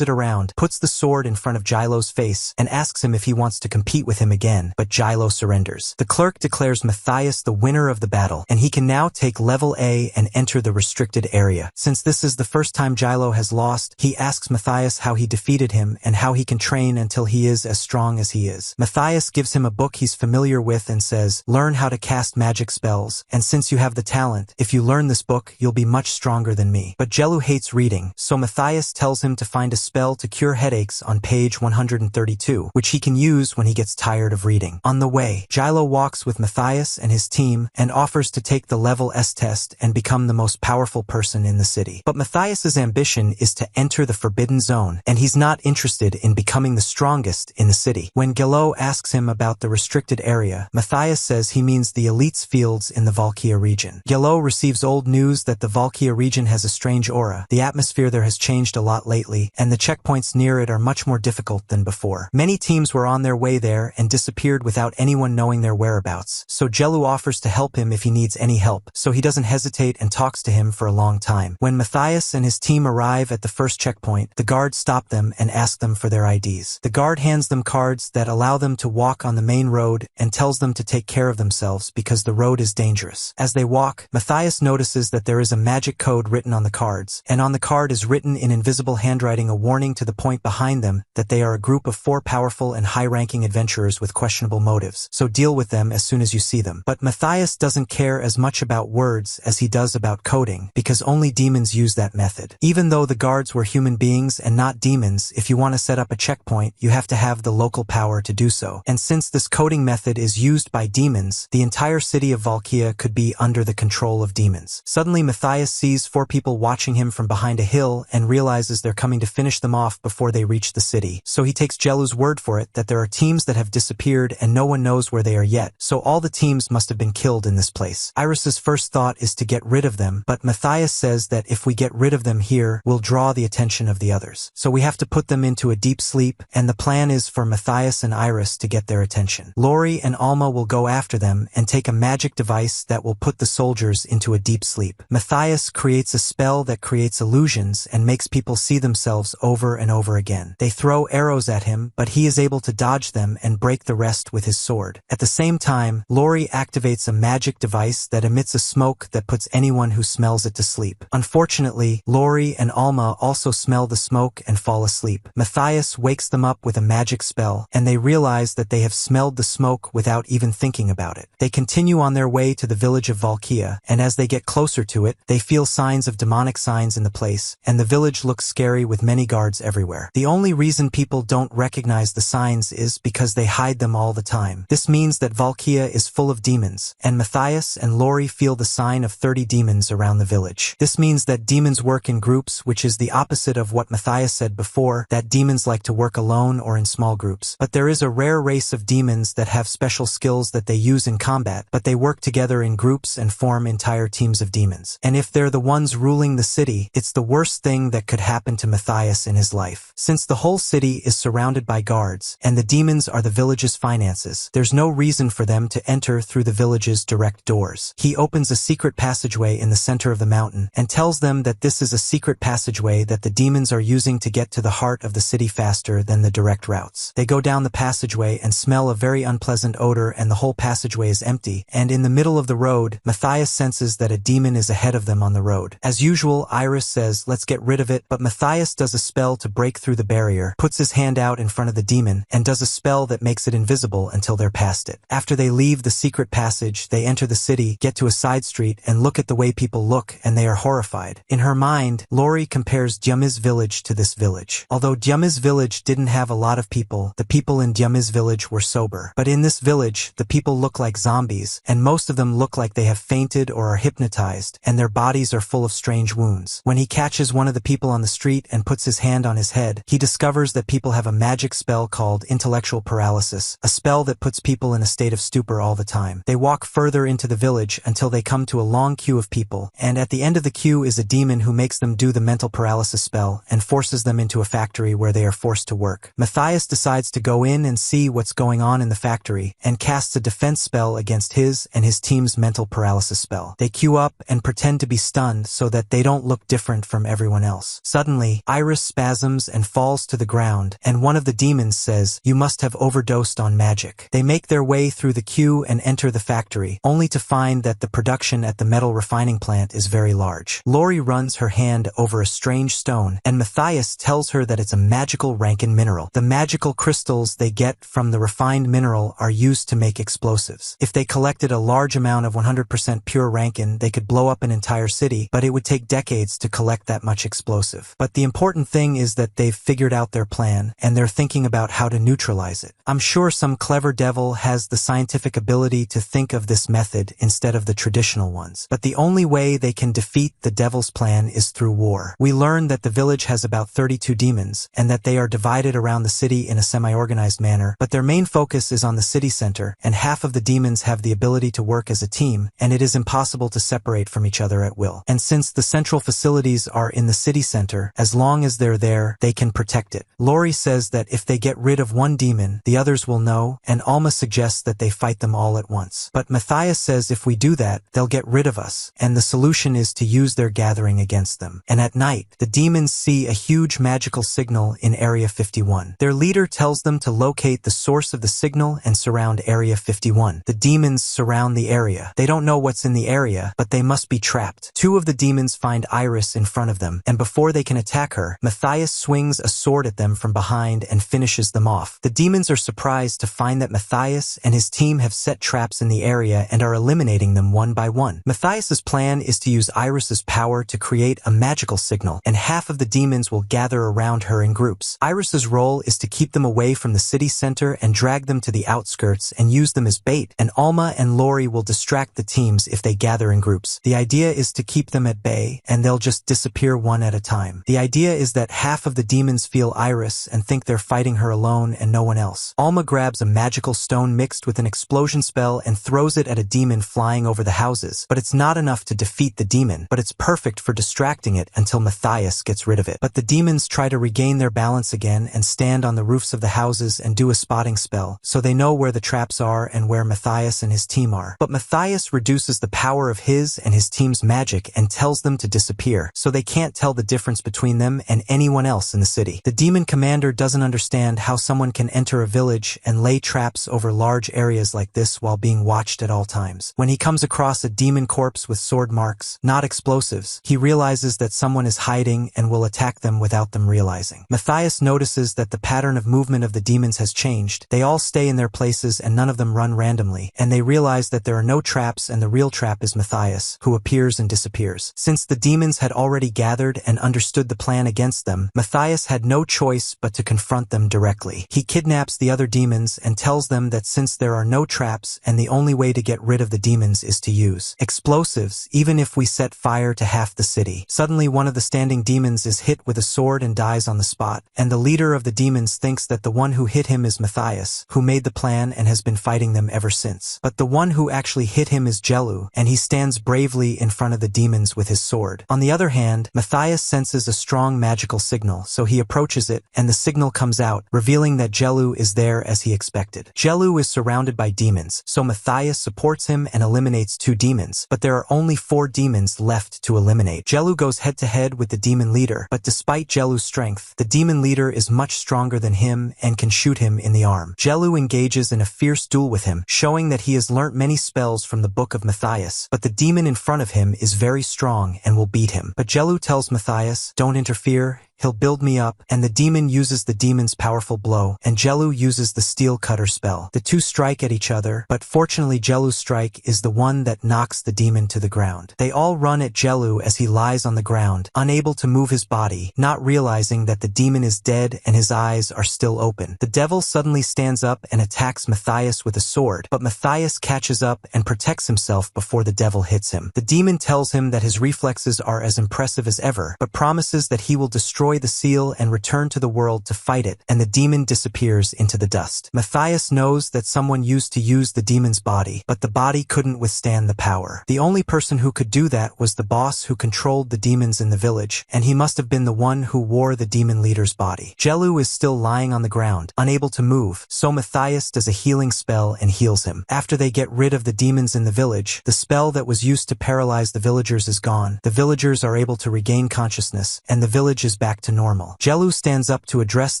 it around, puts the sword in front of Jilo's face, and asks him if he wants to compete with him again, but Jilo surrenders. The clerk declares Matias the winner of the battle, and he can now take level A and enter the restricted area. Since this is the first time Jilo has lost, he asks Matias how he defeated him and how he can train until he is as strong as he is. Matias gives him a book he's familiar with and says, "Learn how to cast magic spells, and since you have the talent, if you learn this book, you'll be much stronger than me." But Jelu hates reading, so Matias tells him to find a spell to cure headaches on page 132, which he can use when he gets tired of reading. On the way, Jilo walks with Matias and his team and offers to take the level S test and become the most powerful person in the city. But Matias's ambition is to enter the Forbidden Zone, and he's not interested in becoming the strongest in the city. When Gelo asks him about the restricted area, Matias says he means the elites fields in the Valkia region. Gelo receives old news that the Valkia region has a strange aura. The atmosphere there has changed a lot lately, and the checkpoints near it are much more difficult than before. Many teams were on their way there and disappeared without anyone knowing their whereabouts, so Jelu offers to help him if he needs any help, so he doesn't hesitate and talks to him for a long time. When Matias and his team arrive at the first checkpoint, the guard stop them and ask them for their IDs. The guard hands them cards that allow them to walk on the main road and tells them to take care of themselves because the road is dangerous. As they walk, Matias notices that there is a magic code written on the cards, and on the card is written in invisible handwriting a warning to the point behind them that they are a group of 4 powerful and high-ranking adventurers with questionable motives, so deal with them as soon as you see them. But Matias doesn't care as much about words as he does about coding, because only demons use that method. Even though the guards were human beings and not demons, if you want to set up a checkpoint, you have to have the local power to do so. And since this coding method is used by demons, the entire city of Valkia could be under the control of demons. Suddenly, Matias sees 4 people watching him from behind a hill and realizes they're coming to finish them off before they reach the city. So he takes Jelu's word for it that there are teams that have disappeared and no one knows where they are yet, so all the teams must have been killed in this place. Iris's first thought is to get rid of them, but Matias says that if we get rid of them here, we'll draw the attention of the others. So we have to put them into a deep sleep, and the plan is for Matias and Iris to get their attention. Lori and Alma will go after them and take a magic device that will put the soldiers into a deep sleep. Matias creates a spell that creates illusions and makes people see themselves over and over again. They throw arrows at him, but he is able to dodge them and break the rest with his sword. At the same time, Lori activates a magic device that emits a smoke that puts anyone who smells it to sleep. Unfortunately, Lori and Alma also smell the smoke and fall asleep. Matias wakes them up with a magic spell, and they realize that they have smelled the smoke without even thinking about it. They continue on their way to the village of Valkia, and as they get closer to it, they feel signs of demonic signs in the place, and the village looks scary with many guards everywhere. The only reason people don't recognize the signs is because they hide them all the time. This means that Valkia is full of demons, and Matias and Lori feel the sign of 30 demons around the village. This means that demons work in groups, which is the opposite of what Matias said before, that demons like to work alone or in small groups. But there is a rare race of demons that have special skills that they use in combat, but they work together in groups and form entire teams of demons. And if they're the ones ruling the city, it's the worst thing that could happen to Matias in his life. Since the whole city is surrounded by guards, and the demons are the village's finances, there's no reason for them to enter through the village's direct doors. He opens a secret passageway in the center of the mountain, and tells them that this is a secret passageway that the demons are using to get to the heart of the city faster than the direct routes. They go down the passageway and smell a very unpleasant odor and the whole passageway is empty, and in the middle of the road, Matias senses that a demon is ahead of them on the road. As usual, Iris says, "Let's get rid of it," but Matias does a spell to break through the barrier, puts his hand out in front of the demon, and does a spell that makes it invisible until they're past it. After they leave the secret passage, they enter the city, get to a side street, and look at the way people look, and they are horrified. In her mind, Lori compares Dyumi's village to this village. Although Dyumi's village didn't have a lot of people, the people in Dyumi's village were sober. But in this village, the people look like zombies, and most of them look like they have fainted or are hypnotized, and their bodies are full of strange wounds. When he catches one of the people on the street and puts his hand on his head, he discovers that people have a magic spell called intellectual paralysis, a spell that puts people in a state of stupor all the time. They walk further into the village until they come to a long queue of people, and at the end of the queue is a demon who makes them do the mental paralysis spell and forces them into a factory where they are forced to work. Matias decides to go in and see what's going on in the factory and casts a defense spell against his and his team's mental paralysis spell. They queue up and pretend to be stunned so that they don't look different from everyone else. Suddenly, Iris spasms and falls to the ground, and one of the demons says, "You must have overdosed on magic." They make their way through the queue and enter the factory, only to find that the production at the metal refining plant is very large. Lori runs her hand over a strange stone, and Matias tells her that it's a magical Rankin mineral. The magical crystals they get from the refined mineral are used to make explosives. If they collected a large amount of 100% pure Rankin, they could blow up an entire city, but it would take decades to collect that much explosive. But the important thing is that they've figured out their plan, and they're thinking about how to neutralize it. I'm sure some clever devil has the scientific ability to think of this method instead of the traditional ones. But the only way they can defeat the devil's plan is through war. We learn that the village has about 32 demons, and that they are divided around the city in a semi-organized manner, but their main focus is on the city center, and half of the demons have the ability to work as a team, and it is impossible to separate from each other at will. And since the central facilities are in the city center, as long as they're there, they can protect it. Lori says that if they get rid of one demon, the others will know, and Alma suggests that they fight them all at once. But Matias says if we do that, they'll get rid of us, and the solution is to use their gathering against them. And at night, the demons see a huge magical signal in Area 51. Their leader tells them to locate the source of the signal and surround Area 51. The demons surround the area. They don't know what's in the area, but they must be trapped. Two of the demons find Iris in front of them, and before they can attack her, Matias swings a sword at them from behind and finishes them off. The demons are surprised to find that Matias and his team have set traps in the area and are eliminating them one by one. Matias's plan is to use Iris's power to create a magical signal, and half of the demons will gather around her in groups. Iris's role is to keep them away from the city center and drag them to the outskirts and use them as bait, and Alma and Lori will distract the teams if they gather in groups. The idea is to keep them at bay, and they'll just disappear one at a time. The idea is that half of the demons feel Iris and think they're fighting her alone and no one else. Alma grabs a magical stone mixed with an explosion spell and throws it at a demon flying over the houses, but it's not enough to defeat the demon, but it's perfect for distracting it until Matias gets rid of it. But the demons try to regain their balance again and stand on the roofs of the houses and do a spotting spell, so they know where the traps are and where Matias and his team are. But Matias reduces the power of his and his team's magic and tells them to disappear, so they can't tell the difference between them and anyone else in the city. The demon commander doesn't understand how someone can enter a village and lay traps over large areas like this while being watched at all times. When he comes across a demon corpse with sword marks, not explosives, he realizes that someone is hiding and will attack them without them realizing. Matias notices that the pattern of movement of the demons has changed. They all stay in their places and none of them run randomly, and they realize that there are no traps and the real trap is Matias, who appears and disappears. Since the demons had already gathered and understood the plan against them, Matias had no choice but to confront them directly. He kidnaps the other demons and tells them that since there are no traps and the only way to get rid of the demons is to use explosives, even if we set fire to half the city. Suddenly one of the standing demons is hit with a sword and dies on the spot, and the leader of the demons thinks that the one who hit him is Matias, who made the plan and has been fighting them ever since. But the one who actually hit him is Jelu, and he stands bravely in front of the demons with his sword. On the other hand, Matias senses a strong magical signal, so he approaches it, and the signal comes out, revealing that Jelu is there as he expected. Jelu is surrounded by demons, so Matias supports him and eliminates 2 demons, but there are only 4 demons left to eliminate. Jelu goes head-to-head with the demon leader, but despite Jelu's strength, the demon leader is much stronger than him and can shoot him in the arm. Jelu engages in a a fierce duel with him, showing that he has learnt many spells from the book of Matias, but the demon in front of him is very strong and will beat him. But Jelu tells Matias, "Don't interfere. He'll build me up," and the demon uses the demon's powerful blow, and Jelu uses the steel cutter spell. The two strike at each other, but fortunately Jelu's strike is the one that knocks the demon to the ground. They all run at Jelu as he lies on the ground, unable to move his body, not realizing that the demon is dead and his eyes are still open. The devil suddenly stands up and attacks Matias with a sword, but Matias catches up and protects himself before the devil hits him. The demon tells him that his reflexes are as impressive as ever, but promises that he will destroy the seal and return to the world to fight it, and the demon disappears into the dust. Matias knows that someone used to use the demon's body, but the body couldn't withstand the power. The only person who could do that was the boss who controlled the demons in the village, and he must have been the one who wore the demon leader's body. Jelu is still lying on the ground, unable to move, so Matias does a healing spell and heals him. After they get rid of the demons in the village, the spell that was used to paralyze the villagers is gone. The villagers are able to regain consciousness, and the village is back to normal. Jelu stands up to address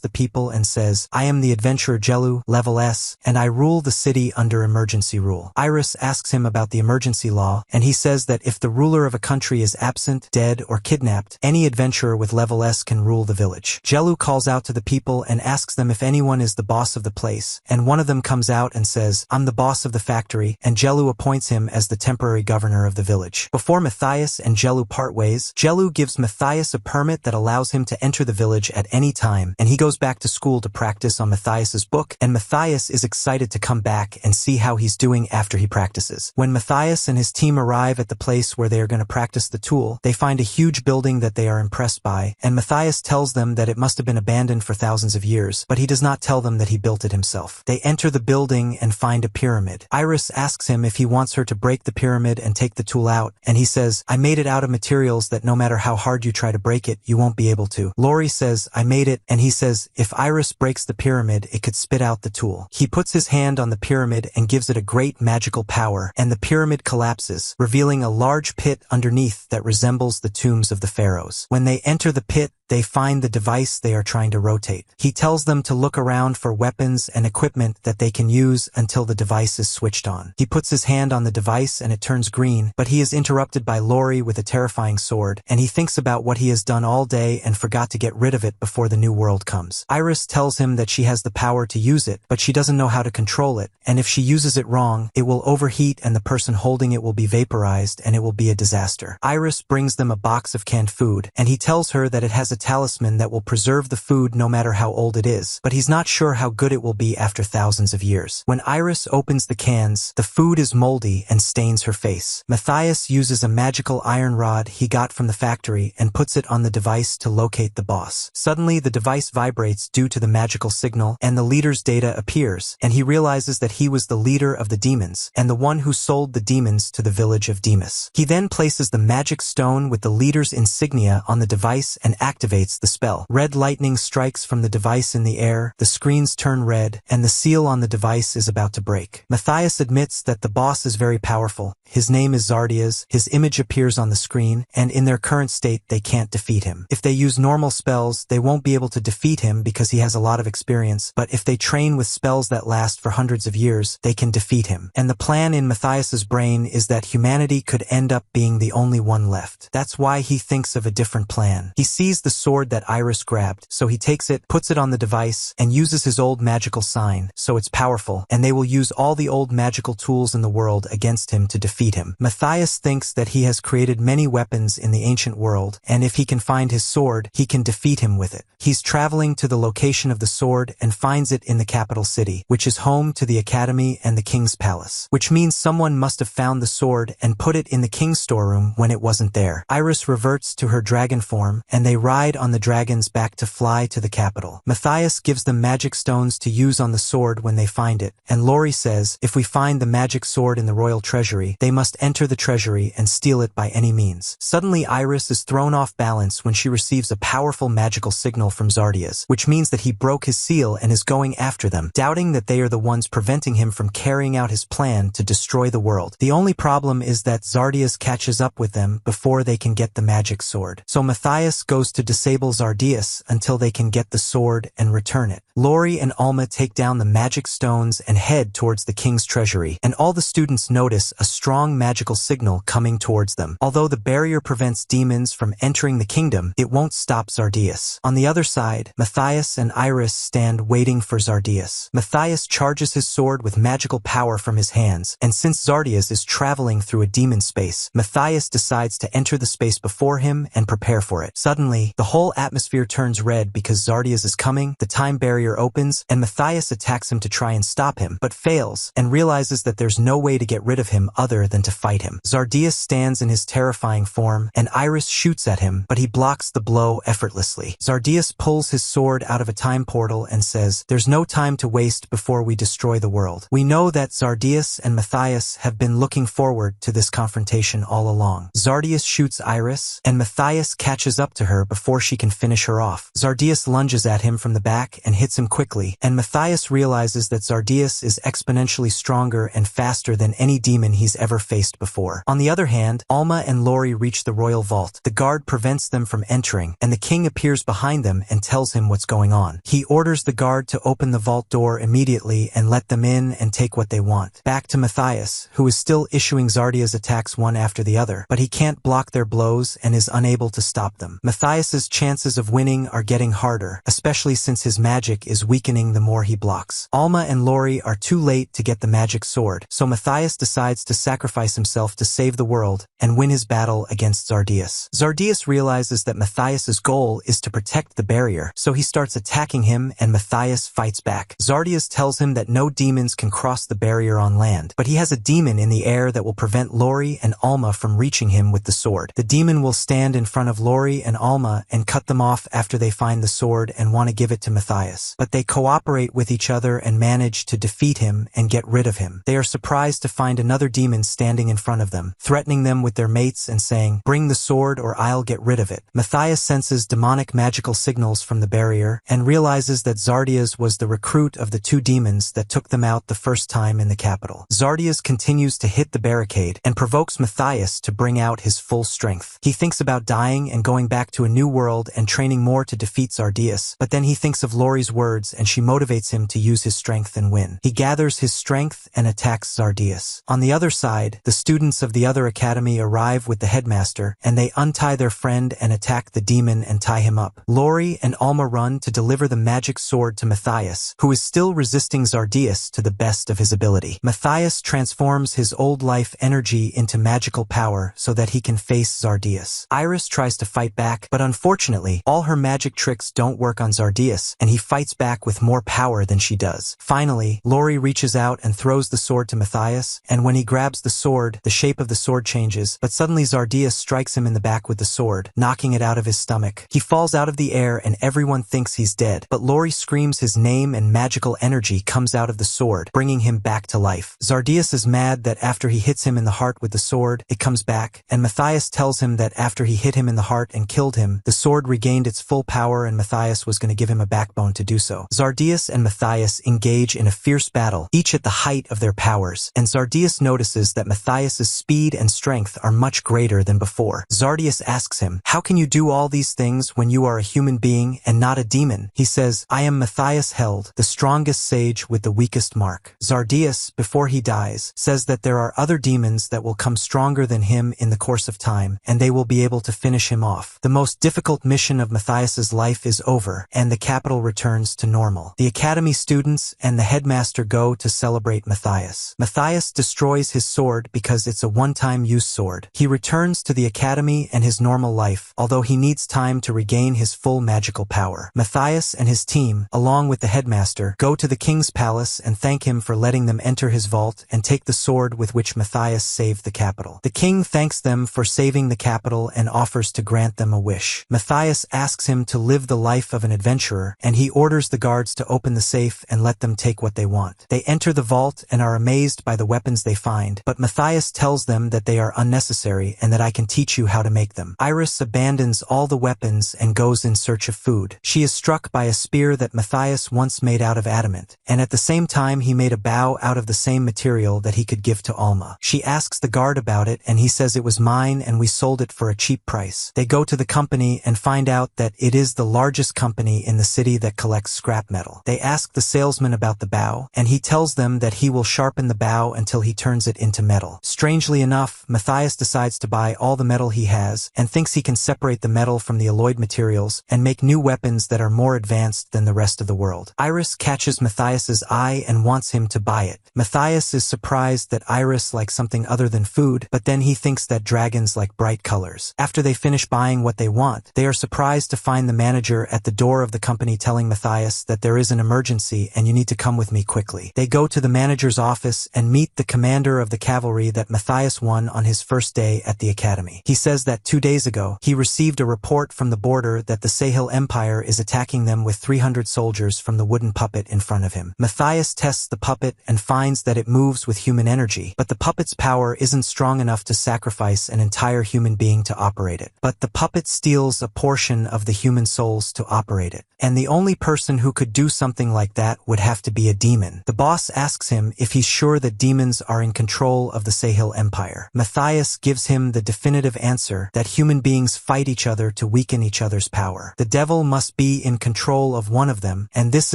the people and says, "I am the adventurer Jelu, level S, and I rule the city under emergency rule." Iris asks him about the emergency law, and he says that if the ruler of a country is absent, dead, or kidnapped, any adventurer with level S can rule the village. Jelu calls out to the people and asks them if anyone is the boss of the place, and one of them comes out and says, "I'm the boss of the factory," and Jelu appoints him as the temporary governor of the village. Before Matias and Jelu part ways, Jelu gives Matias a permit that allows him to enter the village at any time, and he goes back to school to practice on Matias's book, and Matias is excited to come back and see how he's doing after he practices. When Matias and his team arrive at the place where they are going to practice the tool, they find a huge building that they are impressed by, and Matias tells them that it must have been abandoned for thousands of years, but he does not tell them that he built it himself. They enter the building and find a pyramid. Iris asks him if he wants her to break the pyramid and take the tool out, and he says, "I made it out of materials that no matter how hard you try to break it, you won't be able to." Lori says, "I made it," and he says, if Iris breaks the pyramid, it could spit out the tool. He puts his hand on the pyramid and gives it a great magical power, and the pyramid collapses, revealing a large pit underneath that resembles the tombs of the pharaohs. When they enter the pit, they find the device they are trying to rotate. He tells them to look around for weapons and equipment that they can use until the device is switched on. He puts his hand on the device and it turns green, but he is interrupted by Lori with a terrifying sword, and he thinks about what he has done all day and forgot to get rid of it before the new world comes. Iris tells him that she has the power to use it, but she doesn't know how to control it, and if she uses it wrong, it will overheat and the person holding it will be vaporized and it will be a disaster. Iris brings them a box of canned food, and he tells her that it has a talisman that will preserve the food no matter how old it is, but he's not sure how good it will be after thousands of years. When Iris opens the cans, the food is moldy and stains her face. Matias uses a magical iron rod he got from the factory and puts it on the device to locate the boss. Suddenly, the device vibrates due to the magical signal, and the leader's data appears, and he realizes that he was the leader of the demons, and the one who sold the demons to the village of Demas. He then places the magic stone with the leader's insignia on the device and activates the spell. Red lightning strikes from the device in the air, the screens turn red, and the seal on the device is about to break. Matias admits that the boss is very powerful. His name is Zardias, his image appears on the screen, and in their current state they can't defeat him. If they use normal spells, they won't be able to defeat him because he has a lot of experience, but if they train with spells that last for hundreds of years, they can defeat him. And the plan in Matias's brain is that humanity could end up being the only one left. That's why he thinks of a different plan. He sees the sword that Iris grabbed, so he takes it, puts it on the device, and uses his old magical sign, so it's powerful, and they will use all the old magical tools in the world against him to defeat him. Matias thinks that he has created many weapons in the ancient world, and if he can find his sword, he can defeat him with it. He's traveling to the location of the sword and finds it in the capital city, which is home to the academy and the king's palace, which means someone must have found the sword and put it in the king's storeroom when it wasn't there. Iris reverts to her dragon form, and they ride on the dragon's back to fly to the capital. Matias gives them magic stones to use on the sword when they find it, and Lori says if we find the magic sword in the royal treasury, they must enter the treasury and steal it by any means. Suddenly Iris is thrown off balance when she receives a powerful magical signal from Zardias, which means that he broke his seal and is going after them, doubting that they are the ones preventing him from carrying out his plan to destroy the world. The only problem is that Zardias catches up with them before they can get the magic sword. So Matias goes to disable Zardias until they can get the sword and return it. Lori and Alma take down the magic stones and head towards the king's treasury, and all the students notice a strong magical signal coming towards them. Although the barrier prevents demons from entering the kingdom, it won't stop Zardias. On the other side, Matias and Iris stand waiting for Zardias. Matias charges his sword with magical power from his hands, and since Zardias is traveling through a demon space, Matias decides to enter the space before him and prepare for it. Suddenly, the whole atmosphere turns red because Zardias is coming, the time barrier opens, and Matias attacks him to try and stop him, but fails, and realizes that there's no way to get rid of him other than to fight him. Zardias stands in his terrifying form, and Iris shoots at him, but he blocks the blow effortlessly. Zardias pulls his sword out of a time portal and says, "There's no time to waste before we destroy the world." We know that Zardias and Matias have been looking forward to this confrontation all along. Zardias shoots Iris, and Matias catches up to her before she can finish her off. Zardias lunges at him from the back and hits him quickly, and Matias realizes that Zardias is exponentially stronger and faster than any demon he's ever faced before. On the other hand, Alma and Lori reach the royal vault. The guard prevents them from entering, and the king appears behind them and tells him what's going on. He orders the guard to open the vault door immediately and let them in and take what they want. Back to Matias, who is still issuing Zardias attacks one after the other, but he can't block their blows and is unable to stop them. Matias's chances of winning are getting harder, especially since his magic is weakening the more he blocks. Alma and Lori are too late to get the magic sword, so Matias decides to sacrifice himself to save the world and win his battle against Zardias. Zardias realizes that Matias's goal is to protect the barrier, so he starts attacking him and Matias fights back. Zardias tells him that no demons can cross the barrier on land, but he has a demon in the air that will prevent Lori and Alma from reaching him with the sword. The demon will stand in front of Lori and Alma and cut them off after they find the sword and want to give it to Matias. But they cooperate with each other and manage to defeat him and get rid of him. They are surprised to find another demon standing in front of them, threatening them with their mates and saying, "Bring the sword or I'll get rid of it." Matias senses demonic magical signals from the barrier and realizes that Zardias was the recruit of the two demons that took them out the first time in the capital. Zardias continues to hit the barricade and provokes Matias to bring out his full strength. He thinks about dying and going back to a new world and training more to defeat Zardias, but then he thinks of Lori's words and she motivates him to use his strength and win. He gathers his strength and attacks Zardias. On the other side, the students of the other academy arrive with the headmaster and they untie their friend and attack the demon and tie him up. Lori and Alma run to deliver the magic sword to Matias, who is still resisting Zardias to the best of his ability. Matias transforms his old life energy into magical power so that he can face Zardias. Iris tries to fight back, but unfortunately, all her magic tricks don't work on Zardias, and he fights back with more power than she does. Finally, Lori reaches out and throws the sword to Matias, and when he grabs the sword, the shape of the sword changes, but suddenly Zardias strikes him in the back with the sword, knocking it out of his stomach. He falls out of the air and everyone thinks he's dead, but Lori screams his name and magical energy comes out of the sword, bringing him back to life. Zardias is mad that after he hits him in the heart with the sword, it comes back, and Matias tells him that after he hit him in the heart and killed him, the sword regained its full power and Matias was going to give him a backbone to do so. Zardias and Matias engage in a fierce battle, each at the height of their powers, and Zardias notices that Matias's speed and strength are much greater than before. Zardias asks him, "How can you do all these things when you are a human being and not a demon?" He says, "I am Matias Held, the strongest sage with the weakest mark." Zardias, before he dies, says that there are other demons that will come stronger than him in the course of time, and they will be able to finish him off. The most difficult mission of Matias's life is over, and the capital returns to normal. The academy students and the headmaster go to celebrate Matias. Matias destroys his sword because it's a one-time use sword. He returns to the academy and his normal life, although he needs time to regain his full magical power. Matias and his team, along with the headmaster, go to the king's palace and thank him for letting them enter his vault and take the sword with which Matias saved the capital. The king thanks them for saving the capital and offers to grant them a wish. Matias asks him to live the life of an adventurer, and he orders the guards to open the safe and let them take what they want. They enter the vault and are amazed by the weapons they find, but Matias tells them that they are unnecessary and that I can teach you how to make them. Iris abandons all the weapons and goes in search of food. She is struck by a spear that Matias once made out of adamant, and at the same time he made a bow out of the same material that he could give to Alma. She asks the guard about it and he says it was mine and we sold it for a cheap price. They go to the company and find out that it is the largest company in the city that collects scrap metal. They ask the salesman about the bow, and he tells them that he will sharpen the bow until he turns it into metal. Strangely enough, Matias decides to buy all the metal he has and thinks he can separate the metal from the alloyed materials and make new weapons that are more advanced than the rest of the world. Iris catches Matias's eye and wants him to buy it. Matias is surprised that Iris likes something other than food, but then he thinks that dragons like bright colors. After they finish buying what they want, they are surprised to find the manager at the door of the company telling Matias that there is an emergency and you need to come with me quickly. They go to the manager's office and meet the commander of the cavalry that Matias won on his first day at the academy. He says that 2 days ago, he received a report from the border that the Sahil Empire is attacking them with 300 soldiers from the wooden puppet in front of him. Matias tests the puppet and finds that it moves with human energy, but the puppet's power isn't strong enough to sacrifice an entire human being to operate it. But the puppet steals a portion of the human souls to operate it, and the only person who could do something like that would have to be a demon. The boss asks him if he's sure that demons are in control of the Sahil Empire. Matias gives him the definitive answer that human beings fight each other to weaken each other's power. The devil must be in control of one of them, and this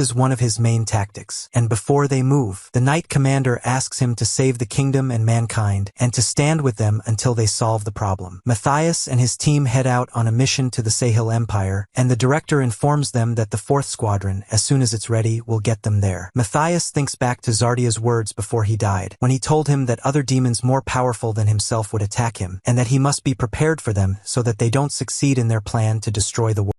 is one of his main tactics. And before they move, the Knight Commander asks him to save the kingdom and mankind, and to stand with them until they solve the problem. Matias and his team head out on a mission to the Sahil Empire, and the director informs them that the 4th Squadron, as soon as it's ready, will get them there. Matias thinks back to Zardia's words before he died, when he told him that other demons more powerful than himself would attack him, and that he must be prepared for them so that they don't succeed in their plan to destroy the world.